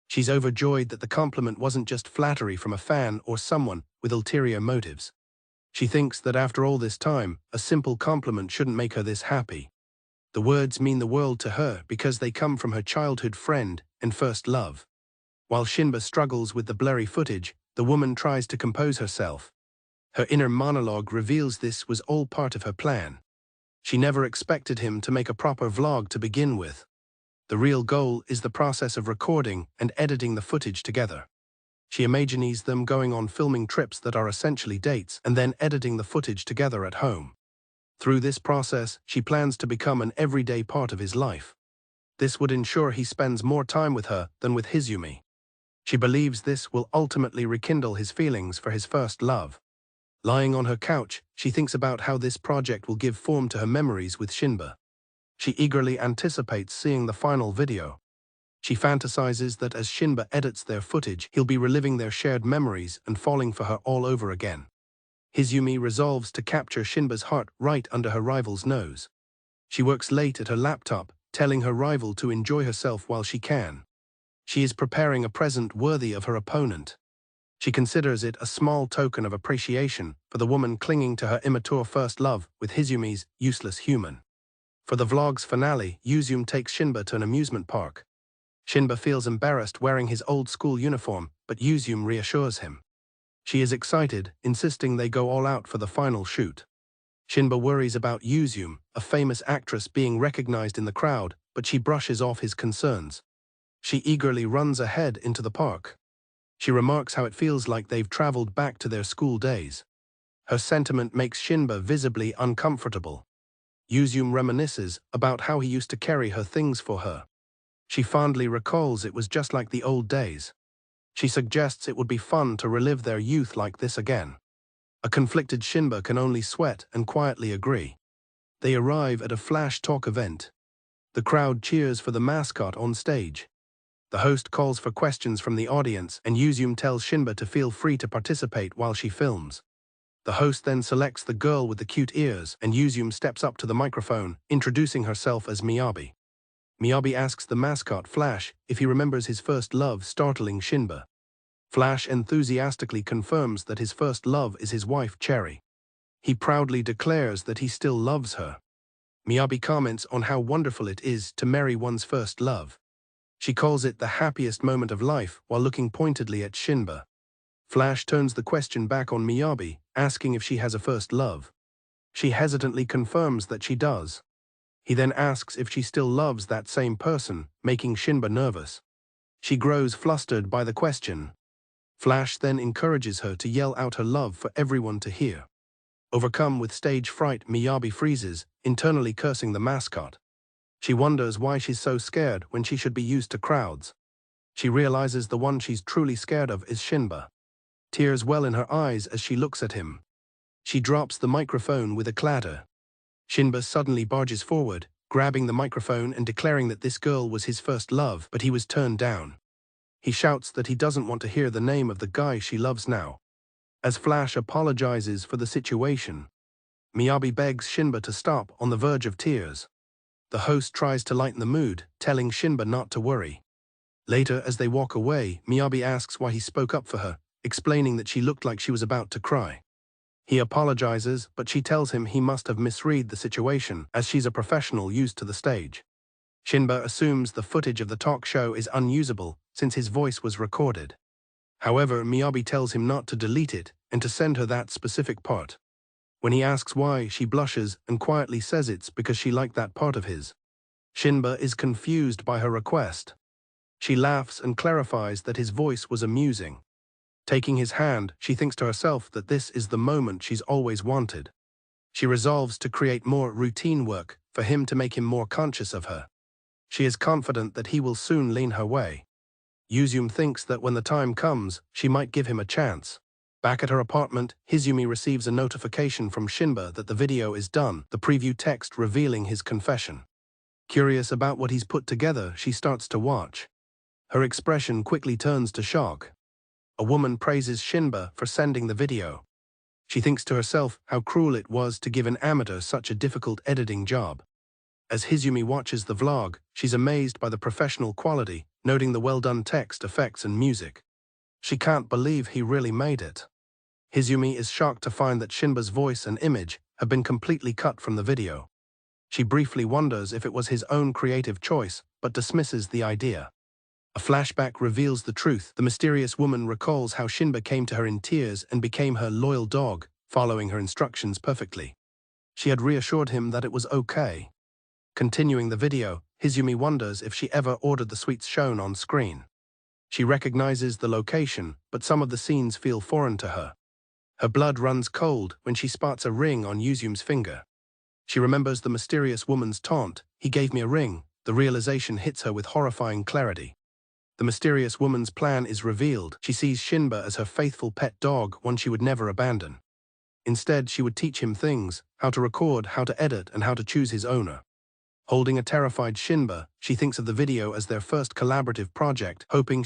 She's overjoyed that the compliment wasn't just flattery from a fan or someone with ulterior motives. She thinks that after all this time, a simple compliment shouldn't make her this happy. The words mean the world to her because they come from her childhood friend and first love. While Shinba struggles with the blurry footage, the woman tries to compose herself. Her inner monologue reveals this was all part of her plan. She never expected him to make a proper vlog to begin with. The real goal is the process of recording and editing the footage together. She imagines them going on filming trips that are essentially dates and then editing the footage together at home. Through this process, she plans to become an everyday part of his life. This would ensure he spends more time with her than with Hizumi. She believes this will ultimately rekindle his feelings for his first love. Lying on her couch, she thinks about how this project will give form to her memories with Shinba. She eagerly anticipates seeing the final video. She fantasizes that as Shinba edits their footage, he'll be reliving their shared memories and falling for her all over again. Hizumi resolves to capture Shinba's heart right under her rival's nose. She works late at her laptop, telling her rival to enjoy herself while she can. She is preparing a present worthy of her opponent. She considers it a small token of appreciation for the woman clinging to her immature first love with Hizumi's useless human. For the vlog's finale, Yuzumi takes Shinba to an amusement park. Shinba feels embarrassed wearing his old-school uniform, but Yuzumi reassures him. She is excited, insisting they go all out for the final shoot. Shinba worries about Yuzumi, a famous actress, being recognized in the crowd, but she brushes off his concerns. She eagerly runs ahead into the park. She remarks how it feels like they've traveled back to their school days. Her sentiment makes Shinba visibly uncomfortable. Yuzumi reminisces about how he used to carry her things for her. She fondly recalls it was just like the old days. She suggests it would be fun to relive their youth like this again. A conflicted Shinba can only sweat and quietly agree. They arrive at a flash talk event. The crowd cheers for the mascot on stage. The host calls for questions from the audience, and Yuzumi tells Shinba to feel free to participate while she films. The host then selects the girl with the cute ears, and Yuzumi steps up to the microphone, introducing herself as Miyabi. Miyabi asks the mascot, Flash, if he remembers his first love, startling Shinba. Flash enthusiastically confirms that his first love is his wife, Cherry. He proudly declares that he still loves her. Miyabi comments on how wonderful it is to marry one's first love. She calls it the happiest moment of life while looking pointedly at Shinba. Flash turns the question back on Miyabi, asking if she has a first love. She hesitantly confirms that she does. He then asks if she still loves that same person, making Shinba nervous. She grows flustered by the question. Flash then encourages her to yell out her love for everyone to hear. Overcome with stage fright, Miyabi freezes, internally cursing the mascot. She wonders why she's so scared when she should be used to crowds. She realizes the one she's truly scared of is Shinba. Tears well in her eyes as she looks at him. She drops the microphone with a clatter. Shinba suddenly barges forward, grabbing the microphone and declaring that this girl was his first love, but he was turned down. He shouts that he doesn't want to hear the name of the guy she loves now. As Flash apologizes for the situation, Miyabi begs Shinba to stop on the verge of tears. The host tries to lighten the mood, telling Shinba not to worry. Later, as they walk away, Miyabi asks why he spoke up for her, explaining that she looked like she was about to cry. He apologizes, but she tells him he must have misread the situation, as she's a professional used to the stage. Shinba assumes the footage of the talk show is unusable, since his voice was recorded. However, Miyabi tells him not to delete it, and to send her that specific part. When he asks why, she blushes and quietly says it's because she liked that part of his. Shinba is confused by her request. She laughs and clarifies that his voice was amusing. Taking his hand, she thinks to herself that this is the moment she's always wanted. She resolves to create more routine work for him to make him more conscious of her. She is confident that he will soon lean her way. Yuzumi thinks that when the time comes, she might give him a chance. Back at her apartment, Hizumi receives a notification from Shinba that the video is done, the preview text revealing his confession. Curious about what he's put together, she starts to watch. Her expression quickly turns to shock. A woman praises Shinba for sending the video. She thinks to herself how cruel it was to give an amateur such a difficult editing job. As Hizumi watches the vlog, she's amazed by the professional quality, noting the well-done text, effects and music. She can't believe he really made it. Hizumi is shocked to find that Shinba's voice and image have been completely cut from the video. She briefly wonders if it was his own creative choice, but dismisses the idea. A flashback reveals the truth. The mysterious woman recalls how Shinba came to her in tears and became her loyal dog, following her instructions perfectly. She had reassured him that it was okay. Continuing the video, Hizumi wonders if she ever ordered the sweets shown on screen. She recognizes the location, but some of the scenes feel foreign to her. Her blood runs cold when she spots a ring on Yuzumi's finger. She remembers the mysterious woman's taunt, "He gave me a ring." The realization hits her with horrifying clarity. The mysterious woman's plan is revealed. She sees Shinba as her faithful pet dog, one she would never abandon. Instead, she would teach him things: how to record, how to edit, and how to choose his owner. Holding a terrified Shinba, she thinks of the video as their first collaborative project, hoping